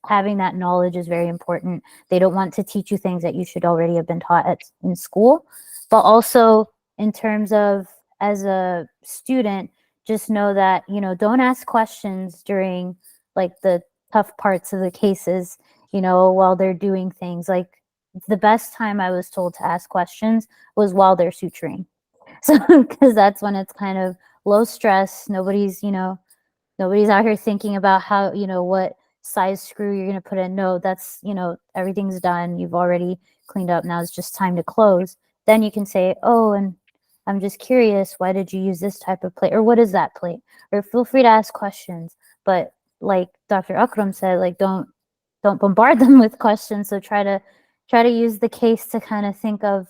Speaker 3: having that knowledge is very important. They don't want to teach you things that you should already have been taught in school, but also in terms of as a student, just know that, don't ask questions during like the tough parts of the cases, while they're doing things. Like the best time I was told to ask questions was while they're suturing. So, because that's when it's kind of low stress. Nobody's out here thinking about how, what size screw you're going to put in. No, that's, everything's done. You've already cleaned up. Now it's just time to close. Then you can say, oh, and I'm just curious, why did you use this type of plate, or what is that plate? Or feel free to ask questions, but like Dr. Akram said, like don't bombard them with questions. So try to use the case to kind of think of,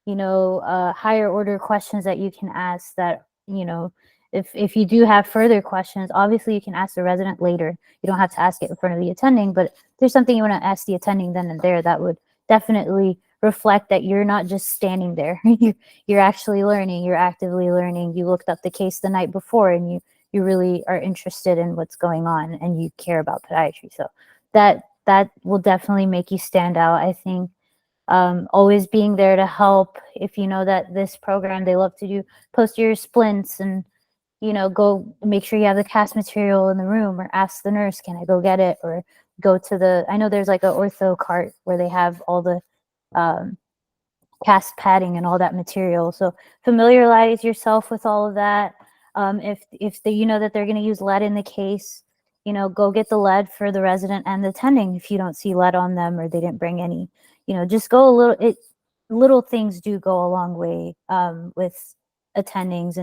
Speaker 3: you know, higher order questions that you can ask that, you know, if you do have further questions, obviously you can ask the resident later. You don't have to ask it in front of the attending, but if there's something you want to ask the attending then and there, that would definitely reflect that you're not just standing there. You're actually learning, you're actively learning. You looked up the case the night before and you really are interested in what's going on and you care about podiatry. So that will definitely make you stand out, I think. Always being there to help. If you know that this program, they love to do posterior splints, and you know, go make sure you have the cast material in the room, or ask the nurse, can I go get it? Or go to the, I know there's like an ortho cart where they have all the cast padding and all that material. So familiarize yourself with all of that. If you know that they're going to use lead in the case, you know, go get the lead for the resident and the attending if you don't see lead on them or they didn't bring any. You know, just go a little, little things do go a long way with attendings,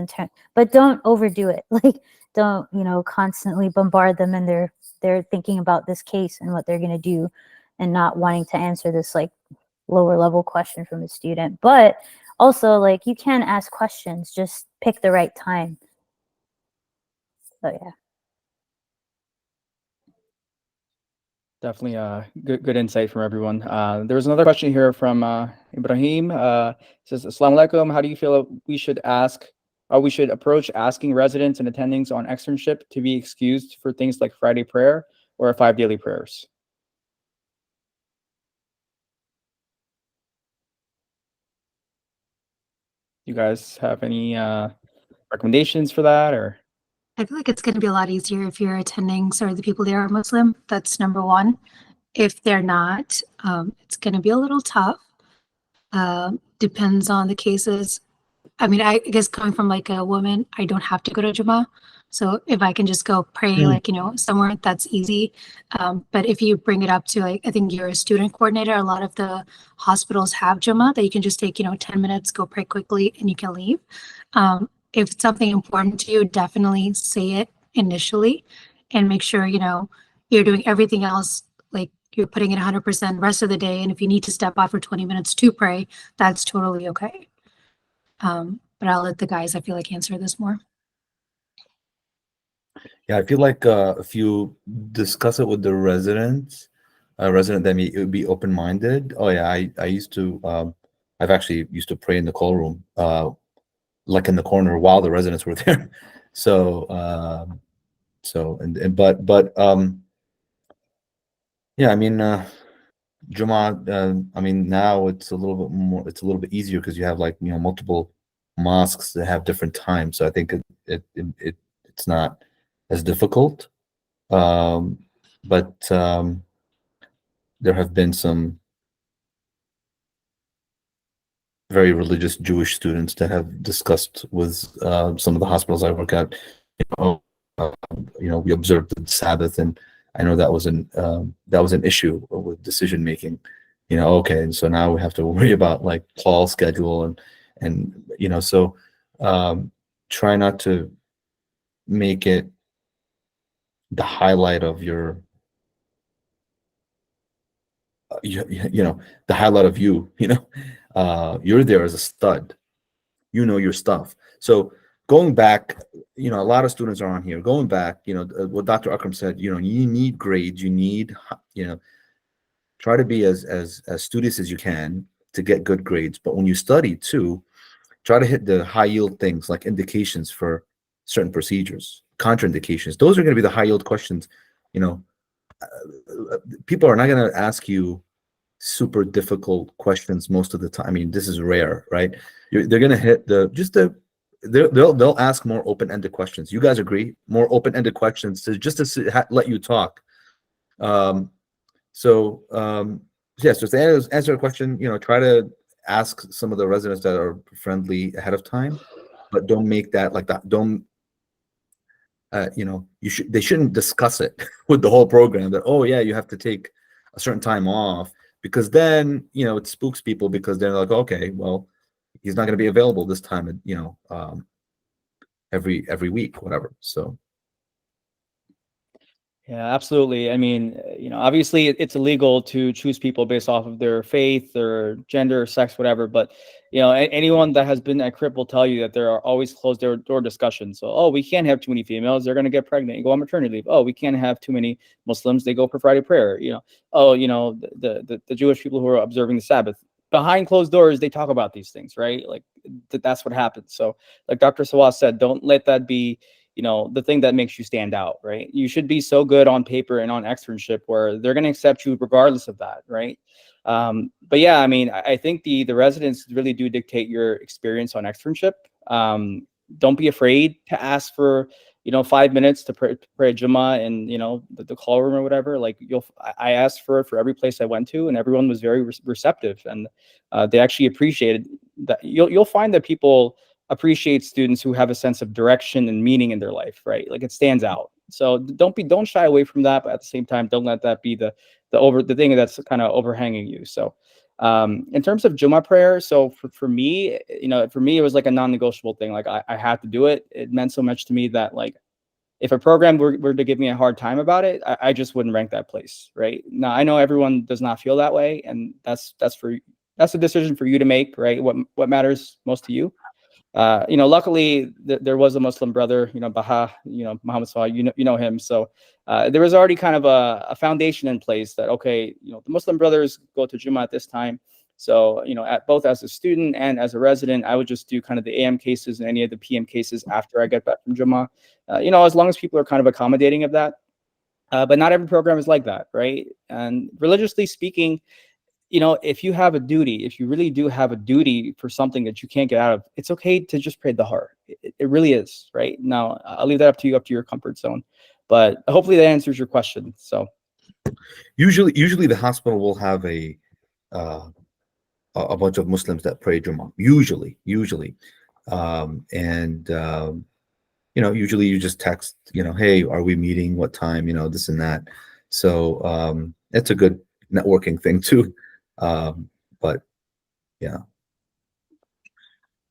Speaker 3: but don't overdo it. Like, don't, you know, constantly bombard them and they're thinking about this case and what they're going to do and not wanting to answer this like lower level question from a student. But also, like, you can ask questions, just pick the right time. So yeah.
Speaker 1: Definitely good insight from everyone. There was another question here from Ibrahim. Says, Assalamu alaikum. How do you feel we should approach asking residents and attendings on externship to be excused for things like Friday prayer or 5 daily prayers? You guys have any recommendations for that, or?
Speaker 8: I feel like it's going to be a lot easier if your attendings or the people there are Muslim. That's number one. If they're not, it's going to be a little tough. Depends on the cases. I mean, I guess coming from like a woman, I don't have to go to Jummah. So if I can just go pray, like, you know, somewhere, that's easy. But if you bring it up to, like, I think you're a student coordinator, a lot of the hospitals have Jummah that you can just take, you know, 10 minutes, go pray quickly, and you can leave. If it's something important to you, definitely say it initially and make sure, you know, you're doing everything else, like you're putting in 100% rest of the day. And if you need to step off for 20 minutes to pray, that's totally okay. But I'll let the guys, I feel like, answer this more.
Speaker 4: Yeah, I feel like if you discuss it with the residents, resident that would be open-minded. Oh yeah, I used to, I've actually used to pray in the call room, like in the corner while the residents were there. So, yeah, I mean, Jummah, I mean, now it's a little bit more, it's a little bit easier because you have, like, you know, multiple mosques that have different times. So I think it's not as difficult. But there have been some very religious Jewish students that have discussed with some of the hospitals I work at, you know, we observed the Sabbath, and I know that was an issue with decision making. You know, okay, and so now we have to worry about like call schedule and you know, so try not to make it the highlight of your you know, the highlight of you know, you're there as a stud, you know your stuff. So going back, you know, a lot of students are on here going back, you know, what Dr. Akram said, you know, you need grades, you need, you know, try to be as studious as you can to get good grades. But when you study too, try to hit the high yield things like indications for certain procedures, contraindications. Those are going to be the high yield questions. You know, people are not going to ask you super difficult questions most of the time. I mean, this is rare, right? They're going to hit they'll ask more open-ended questions. You guys agree? More open-ended questions to let you talk. So to answer a question, you know, try to ask some of the residents that are friendly ahead of time, but don't make that like that. Don't, you know, they shouldn't discuss it with the whole program that, oh yeah, you have to take a certain time off, because then, you know, it spooks people because they're like, okay, well, he's not going to be available this time, every week, whatever. So.
Speaker 1: Yeah, absolutely. I mean, obviously it's illegal to choose people based off of their faith or gender, sex, whatever. But, anyone that has been at CRIP will tell you that there are always closed door discussions. So, oh, we can't have too many females. They're going to get pregnant and go on maternity leave. Oh, we can't have too many Muslims. They go for Friday prayer. The Jewish people who are observing the Sabbath. Behind closed doors, they talk about these things, right? Like that's what happens. So like Dr. Sawah said, don't let that be the thing that makes you stand out, right? You should be so good on paper and on externship where they're going to accept you regardless of that, right? But yeah, I mean, I think the residents really do dictate your experience on externship. Don't be afraid to ask for 5 minutes to pray Jummah in the call room or whatever. Like I asked for every place I went to, and everyone was very receptive, and they actually appreciated that. You'll find that people appreciate students who have a sense of direction and meaning in their life, right? Like it stands out. So don't shy away from that, but at the same time, don't let that be the thing that's kind of overhanging you. So in terms of Jummah prayer, so for me, it was like a non-negotiable thing. Like I had to do it. It meant so much to me that like if a program were to give me a hard time about it, I just wouldn't rank that place, right? Now I know everyone does not feel that way, and that's a decision for you to make, right? What matters most to you. Luckily there was a Muslim brother, Baha, Muhammad Al-Sawah, you know him. So there was already kind of a foundation in place that, okay, the Muslim brothers go to Jummah at this time. So, both as a student and as a resident, I would just do kind of the AM cases and any of the PM cases after I get back from Jummah, as long as people are kind of accommodating of that. But not every program is like that, right? And religiously speaking, if you have a duty, if you really do have a duty for something that you can't get out of, it's okay to just pray the heart. It really is, right? Now, I'll leave that up to you, up to your comfort zone. But hopefully that answers your question. So,
Speaker 4: usually the hospital will have a bunch of Muslims that pray Jummah. Usually, usually you just text, hey, are we meeting? What time? This and that. So it's a good networking thing too. But yeah.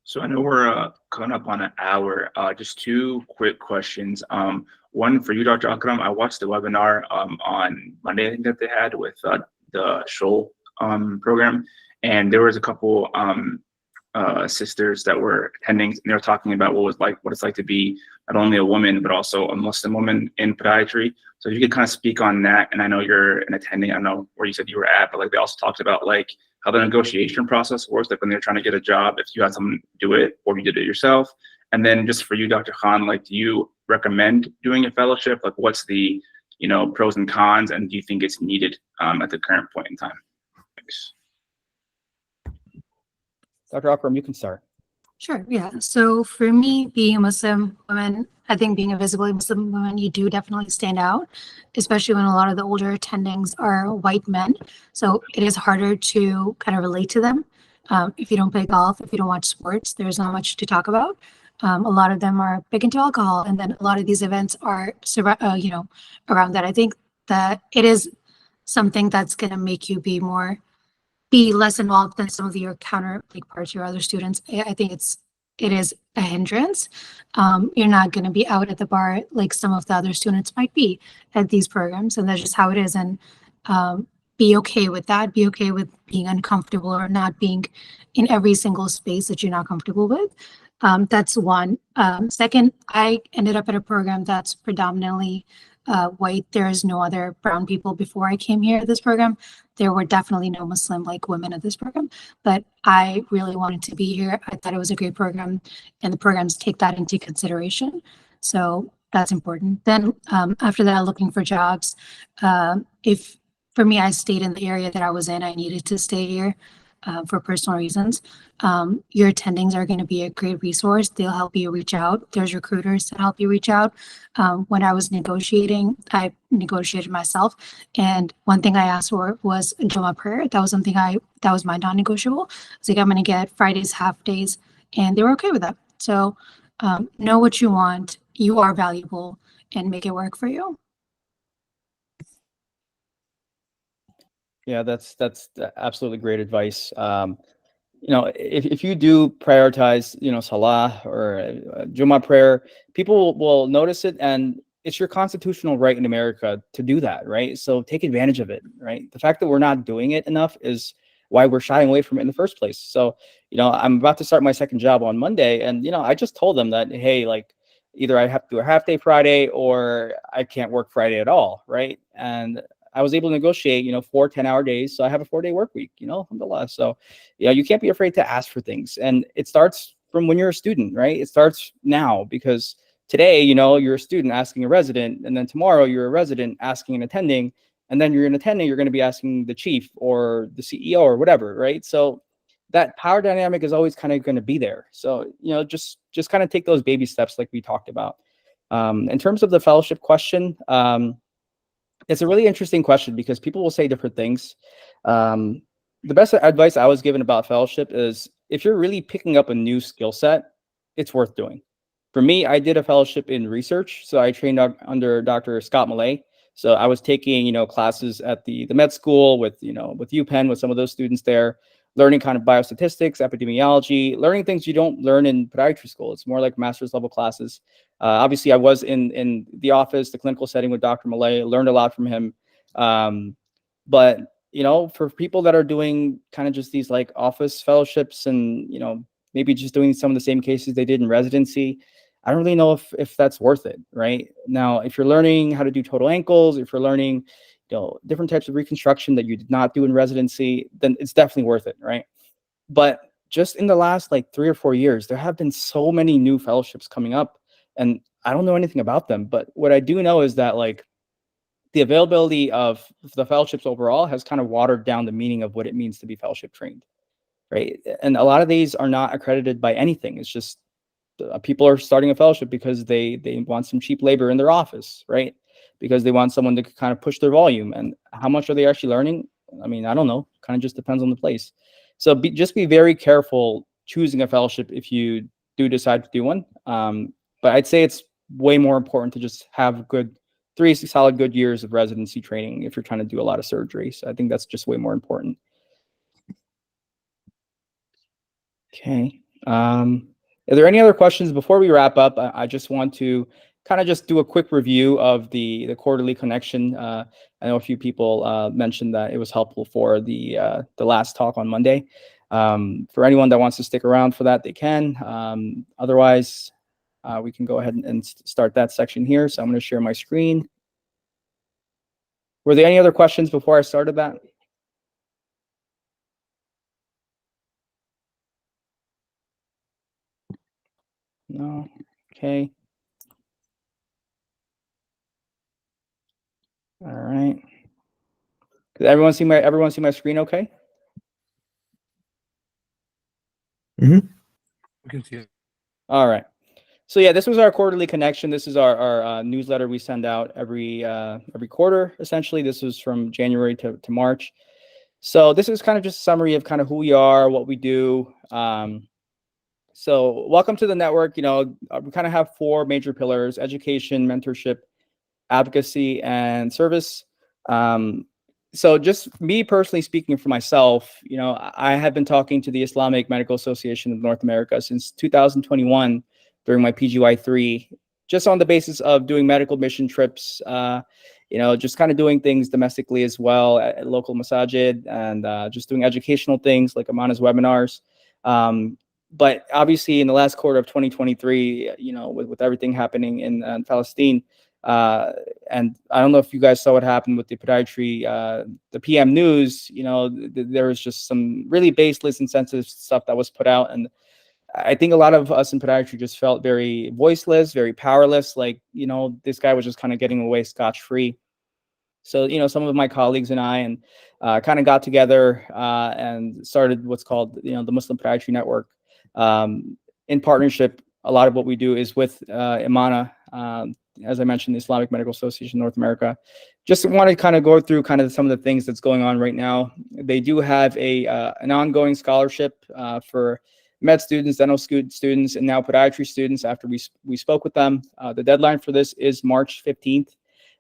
Speaker 5: So I know we're coming up on an hour. Just two quick questions. One for you, Dr. Akram. I watched the webinar on Monday, I think that they had with the Shoal program, and there was a couple sisters that were attending, and they were talking about what it's like to be not only a woman but also a Muslim woman in podiatry. So if you could kind of speak on that, and I know you're an attending, I don't know where you said you were at, but like they also talked about like how the negotiation process works, like when they're trying to get a job, if you had someone do it or you did it yourself. And then just for you, Dr. Khan, like do you recommend doing a fellowship? Like what's the pros and cons, and do you think it's needed at the current point in time? Thanks.
Speaker 1: Dr. Akram, you can start.
Speaker 8: Sure, yeah. So for me, being a Muslim woman, I think being a visibly Muslim woman, you do definitely stand out, especially when a lot of the older attendings are white men. So it is harder to kind of relate to them. If you don't play golf, if you don't watch sports, there's not much to talk about. A lot of them are big into alcohol, and then a lot of these events are, around that. I think that it is something that's going to make you be less involved than some of your counterparts, your other students. I think it is a hindrance. You're not going to be out at the bar like some of the other students might be at these programs, and that's just how it is. And be okay with that. Be okay with being uncomfortable or not being in every single space that you're not comfortable with. That's one. Second, I ended up at a program that's predominantly white. There is no other brown people before I came here at this program. There were definitely no Muslim women at this program, but I really wanted to be here. I thought it was a great program, and the programs take that into consideration. So that's important. Then after that, looking for jobs. For me, I stayed in the area that I was in. I needed to stay here for personal reasons. Your attendings are going to be a great resource. They'll help you reach out. There's recruiters that help you reach out. When I was negotiating, I negotiated myself. And one thing I asked for was Jummah prayer. That was something that was my non-negotiable. I was like, I'm going to get Fridays, half days. And they were okay with that. So know what you want. You are valuable, and make it work for you.
Speaker 1: Yeah, that's absolutely great advice. if you do prioritize, Salah or Jummah prayer, people will notice it, and it's your constitutional right in America to do that, right? So take advantage of it, right? The fact that we're not doing it enough is why we're shying away from it in the first place. So, I'm about to start my second job on Monday, and I just told them that, hey, like, either I have to do a half day Friday or I can't work Friday at all, right? And I was able to negotiate, 4 10-hour days. So I have a 4-day work week, alhamdulillah. So, you can't be afraid to ask for things. And it starts from when you're a student, right? It starts now, because today, you're a student asking a resident, and then tomorrow you're a resident asking and attending, and then you're an attending, you're going to be asking the chief or the CEO or whatever, right? So that power dynamic is always kind of going to be there. So, just kind of take those baby steps like we talked about. In terms of the fellowship question, it's a really interesting question because people will say different things. The best advice I was given about fellowship is, if you're really picking up a new skill set, it's worth doing. For me, I did a fellowship in research. So I trained under Dr. Scott Millay. So I was taking, classes at the med school with UPenn, with some of those students there, learning kind of biostatistics, epidemiology, learning things you don't learn in podiatry school. It's more like master's level classes. Obviously, I was in the office, the clinical setting with Dr. Millay, learned a lot from him. But, for people that are doing kind of just these like office fellowships and, maybe just doing some of the same cases they did in residency, I don't really know if that's worth it, right? Now, if you're learning how to do total ankles, if you're learning, different types of reconstruction that you did not do in residency, then it's definitely worth it, right? But just in the last like 3 or 4 years, there have been so many new fellowships coming up, and I don't know anything about them. But what I do know is that like the availability of the fellowships overall has kind of watered down the meaning of what it means to be fellowship trained, right? And a lot of these are not accredited by anything. It's just people are starting a fellowship because they want some cheap labor in their office, right? Because they want someone to kind of push their volume. And how much are they actually learning? I mean, I don't know. Kind of just depends on the place. So just be very careful choosing a fellowship if you do decide to do one. But I'd say it's way more important to just have 3 solid good years of residency training if you're trying to do a lot of surgery. So I think that's just way more important. Okay. Are there any other questions before we wrap up? I just want to kind of just do a quick review of the quarterly connection. I know a few people mentioned that it was helpful for the last talk on Monday. For anyone that wants to stick around for that, they can. Otherwise, we can go ahead and start that section here. So I'm going to share my screen. Were there any other questions before I started that? No. Okay. All right. Does everyone see my screen okay?
Speaker 6: We can see it.
Speaker 1: All right. So yeah, this was our quarterly connection. This is our newsletter we send out every quarter. Essentially, this was from January to March. So this is kind of just a summary of kind of who we are, what we do. So welcome to the network. We kind of have 4 major pillars: education, mentorship, advocacy, and service. So just me personally speaking for myself, I have been talking to the Islamic Medical Association of North America since 2021 during my PGY3, just on the basis of doing medical mission trips, just kind of doing things domestically as well at local masajid, and just doing educational things like Amana's webinars. But obviously in the last quarter of 2023, with everything happening in Palestine, and I don't know if you guys saw what happened with the podiatry, the PM news, there was just some really baseless, insensitive stuff that was put out. And I think a lot of us in podiatry just felt very voiceless, very powerless. Like, this guy was just kind of getting away scotch-free. So, some of my colleagues and I kind of got together and started what's called, the Muslim Podiatry Network. In partnership, a lot of what we do is with Imana, as I mentioned, the Islamic Medical Association of North America. Just want to kind of go through kind of some of the things that's going on right now. They do have an ongoing scholarship for med students, dental students, and now podiatry students after we spoke with them. The deadline for this is March 15th.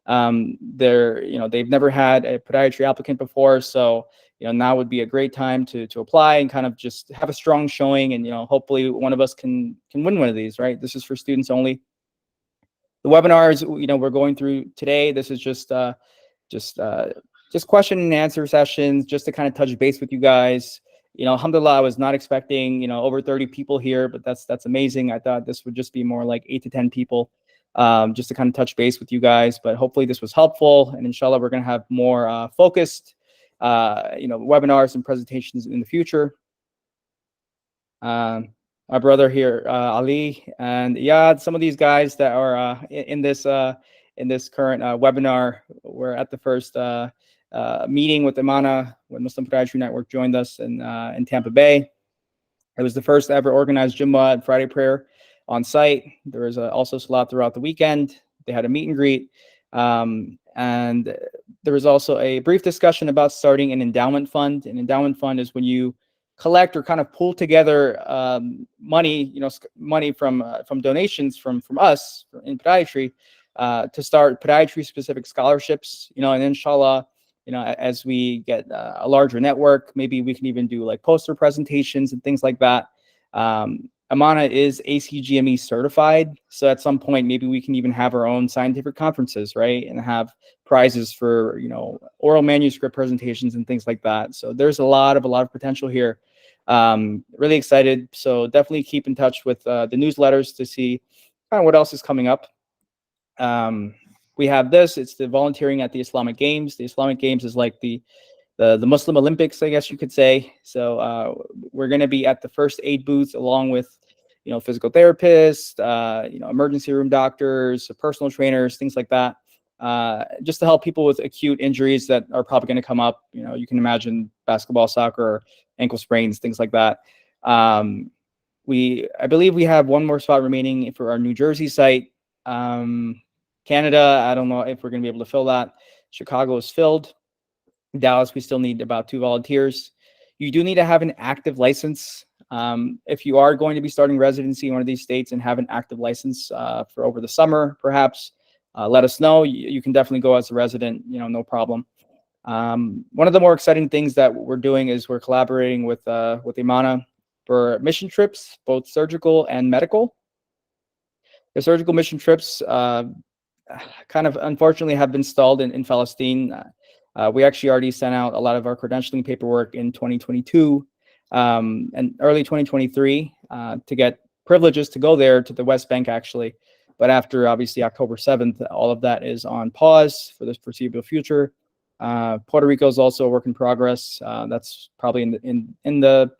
Speaker 1: They've never had a podiatry applicant before, so now would be a great time to apply and kind of just have a strong showing, and hopefully one of us can win one of these, right? This is for students only. The webinars we're going through today, this is just question and answer sessions, just to kind of touch base with you guys. Alhamdulillah, I was not expecting over 30 people here, but that's amazing. I thought this would just be more like 8 to 10 people, just to kind of touch base with you guys. But hopefully this was helpful, and inshallah we're going to have more focused webinars and presentations in the future. My brother here, Ali and Iyad, some of these guys that are in this current webinar were at the first meeting with Imana when Muslim Podiatry Network joined us in Tampa Bay. It was the first ever organized Jummah Friday prayer on site. There was also salat throughout the weekend. They had a meet and greet. And there was also a brief discussion about starting an endowment fund. An endowment fund is when you collect or kind of pull together money, money from donations from us in podiatry to start podiatry specific scholarships, and inshallah, as we get a larger network, maybe we can even do like poster presentations and things like that. Amana is ACGME certified, so at some point maybe we can even have our own scientific conferences, right, and have prizes for oral manuscript presentations and things like that. So there's a lot of potential here. Really excited. So definitely keep in touch with the newsletters to see kind of what else is coming up. We have this. It's the volunteering at the Islamic Games. The Islamic Games is like the Muslim Olympics, I guess you could say. So we're going to be at the first aid booth along with physical therapists, emergency room doctors, personal trainers, things like that, just to help people with acute injuries that are probably going to come up. You can imagine basketball, soccer, ankle sprains, things like that. I believe we have one more spot remaining for our New Jersey site. Canada, I don't know if we're going to be able to fill that. Chicago is filled. Dallas, we still need about 2 volunteers. You do need to have an active license. If you are going to be starting residency in one of these states and have an active license for over the summer, perhaps, let us know. You can definitely go as a resident, no problem. One of the more exciting things that we're doing is we're collaborating with Imana for mission trips, both surgical and medical. The surgical mission trips kind of unfortunately have been stalled in Palestine. We actually already sent out a lot of our credentialing paperwork in 2022 and early 2023 to get privileges to go there to the West Bank, actually. But after obviously October 7th, all of that is on pause for the foreseeable future. Puerto Rico is also a work in progress. That's probably in the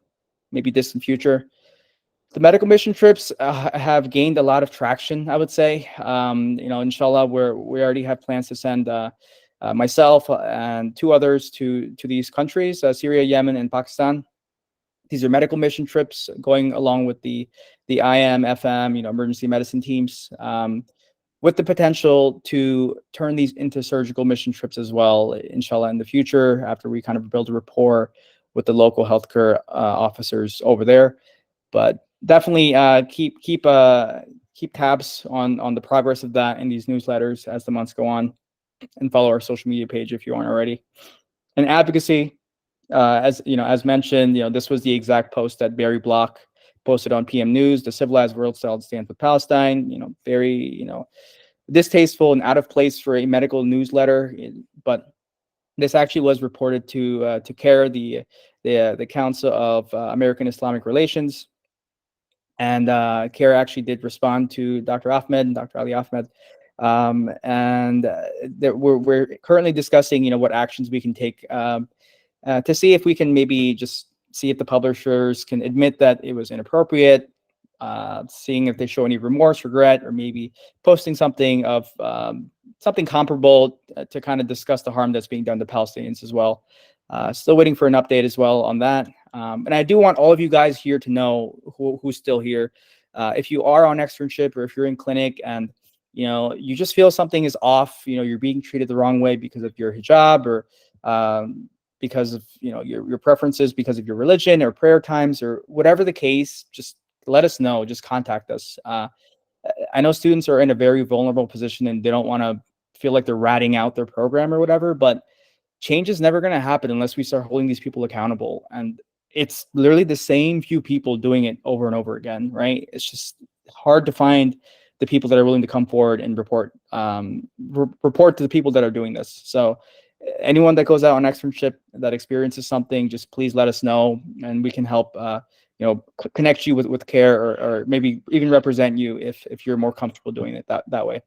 Speaker 1: maybe distant future. The medical mission trips have gained a lot of traction, I would say. Inshallah, we already have plans to send myself and 2 others to these countries, Syria, Yemen, and Pakistan. These are medical mission trips going along with the IM, FM, emergency medicine teams, with the potential to turn these into surgical mission trips as well, inshallah, in the future, after we kind of build a rapport with the local healthcare officers over there. But definitely keep tabs on the progress of that in these newsletters as the months go on, and follow our social media page if you aren't already. And advocacy, as mentioned, this was the exact post that Barry Block posted on PM News. The civilized world still stands with Palestine. Very distasteful and out of place for a medical newsletter. But this actually was reported to CARE, the Council of American Islamic Relations, and CARE actually did respond to Dr. Ali Ahmed. We're currently discussing, what actions we can take to see if we can maybe just see if the publishers can admit that it was inappropriate, seeing if they show any remorse, regret, or maybe posting something of something comparable to kind of discuss the harm that's being done to Palestinians as well. Still waiting for an update as well on that. And I do want all of you guys here to know who's still here. If you are on externship, or if you're in clinic and you just feel something is off, you're being treated the wrong way because of your hijab, or because of your preferences, because of your religion or prayer times, or whatever the case, just let us know. Just contact us. I know students are in a very vulnerable position and they don't want to feel like they're ratting out their program or whatever, but change is never going to happen unless we start holding these people accountable. And it's literally the same few people doing it over and over again, right? It's just hard to find the people that are willing to come forward and report to the people that are doing this. So anyone that goes out on externship that experiences something, just please let us know, and we can help connect you with care, or maybe even represent you if you're more comfortable doing it that way.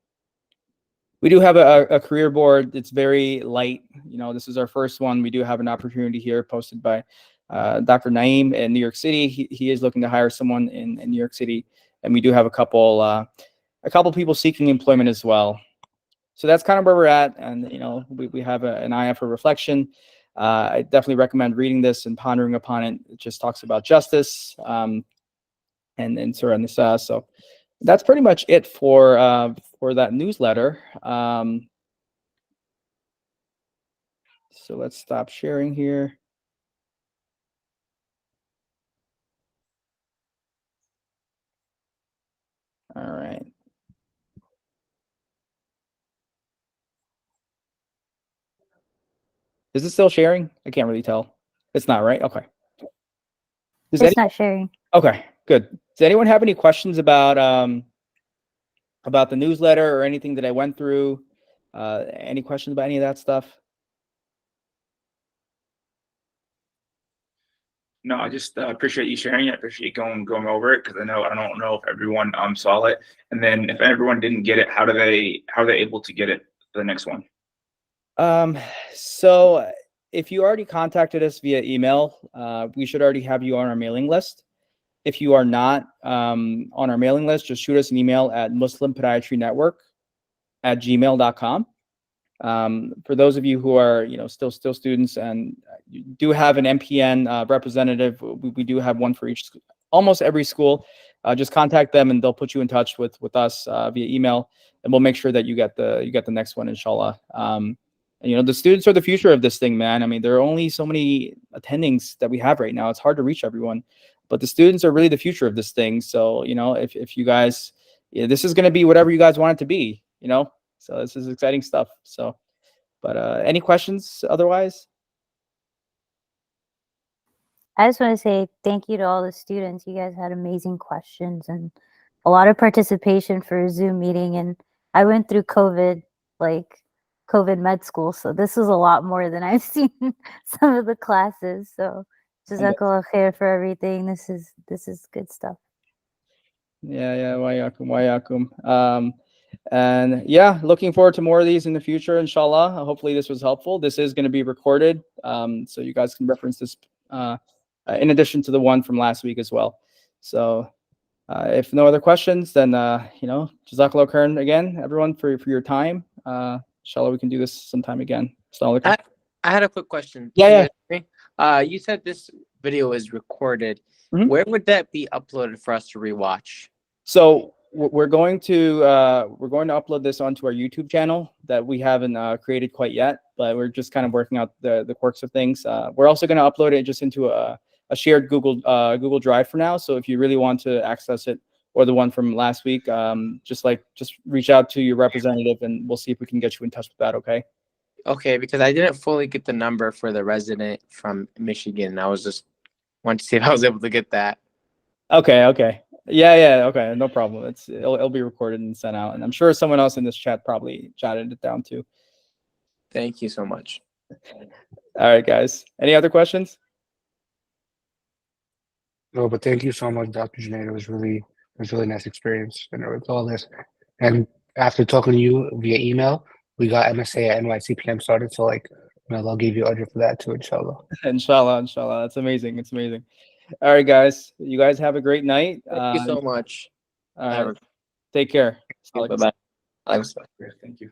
Speaker 1: We do have a career board. It's very light. This is our first one. We do have an opportunity here posted by Dr. Naeem in New York City. He is looking to hire someone in New York City, and we do have a couple people seeking employment as well. So that's kind of where we're at, and we have an eye out for reflection. I definitely recommend reading this and pondering upon it. It just talks about justice and sort of this. So that's pretty much it for that newsletter. So let's stop sharing here. All right. Is it still sharing? I can't really tell. It's not, right? Okay.
Speaker 3: It's not sharing.
Speaker 1: Okay, good. Does anyone have any questions about the newsletter or anything that I went through? Any questions about any of that stuff?
Speaker 5: No, I just appreciate you sharing it. I appreciate you going over it, because I don't know if everyone saw it. And then if everyone didn't get it, how are they able to get it for the next one?
Speaker 1: So if you already contacted us via email, we should already have you on our mailing list. If you are not on our mailing list, just shoot us an email at muslimpodiatrynetwork@gmail.com. For those of you who are still students and you do have an MPN representative, we do have one for almost every school. Just contact them and they'll put you in touch with us via email, and we'll make sure that you get the next one, inshallah. The students are the future of this thing, man. I mean, there are only so many attendings that we have right now. It's hard to reach everyone, but the students are really the future of this thing. So if you guys, this is going to be whatever you guys want it to be, So this is exciting stuff. So, but any questions otherwise?
Speaker 3: I just want to say thank you to all the students. You guys had amazing questions and a lot of participation for a Zoom meeting. And I went through COVID med school, so this is a lot more than I've seen some of the classes. So jazakallah khair for everything. This is good stuff.
Speaker 1: Yeah, wayakum. And yeah, looking forward to more of these in the future, inshallah. Hopefully this was helpful. This is going to be recorded, so you guys can reference this in addition to the one from last week as well. So if no other questions, then jazakallah khairan again, everyone, for your time. Inshallah, we can do this sometime again.
Speaker 12: I had a quick question.
Speaker 1: Yeah.
Speaker 12: You said this video is recorded.
Speaker 1: Mm-hmm.
Speaker 12: Where would that be uploaded for us to rewatch?
Speaker 1: So we're going to upload this onto our YouTube channel that we haven't created quite yet, but we're just kind of working out the quirks of things. We're also going to upload it just into a shared Google Drive for now. So if you really want to access it, or the one from last week, just reach out to your representative and we'll see if we can get you in touch with that. Okay.
Speaker 12: Okay, because I didn't fully get the number for the resident from Michigan. I was just wanted to see if I was able to get that.
Speaker 1: Okay. Yeah. Okay, no problem. It'll be recorded and sent out, and I'm sure someone else in this chat probably jotted it down too.
Speaker 12: Thank you so much.
Speaker 1: All right, guys. Any other questions?
Speaker 6: No, but thank you so much, Dr. Junayed. It was really nice experience and with all this. And after talking to you via email, we got MSA at NYCPM started. So I'll give you order for that too, inshallah.
Speaker 1: Inshallah. That's amazing. It's amazing. All right, guys. You guys have a great night.
Speaker 12: Thank you so much.
Speaker 1: All right. Take care.
Speaker 11: Bye-bye.
Speaker 5: Thank you.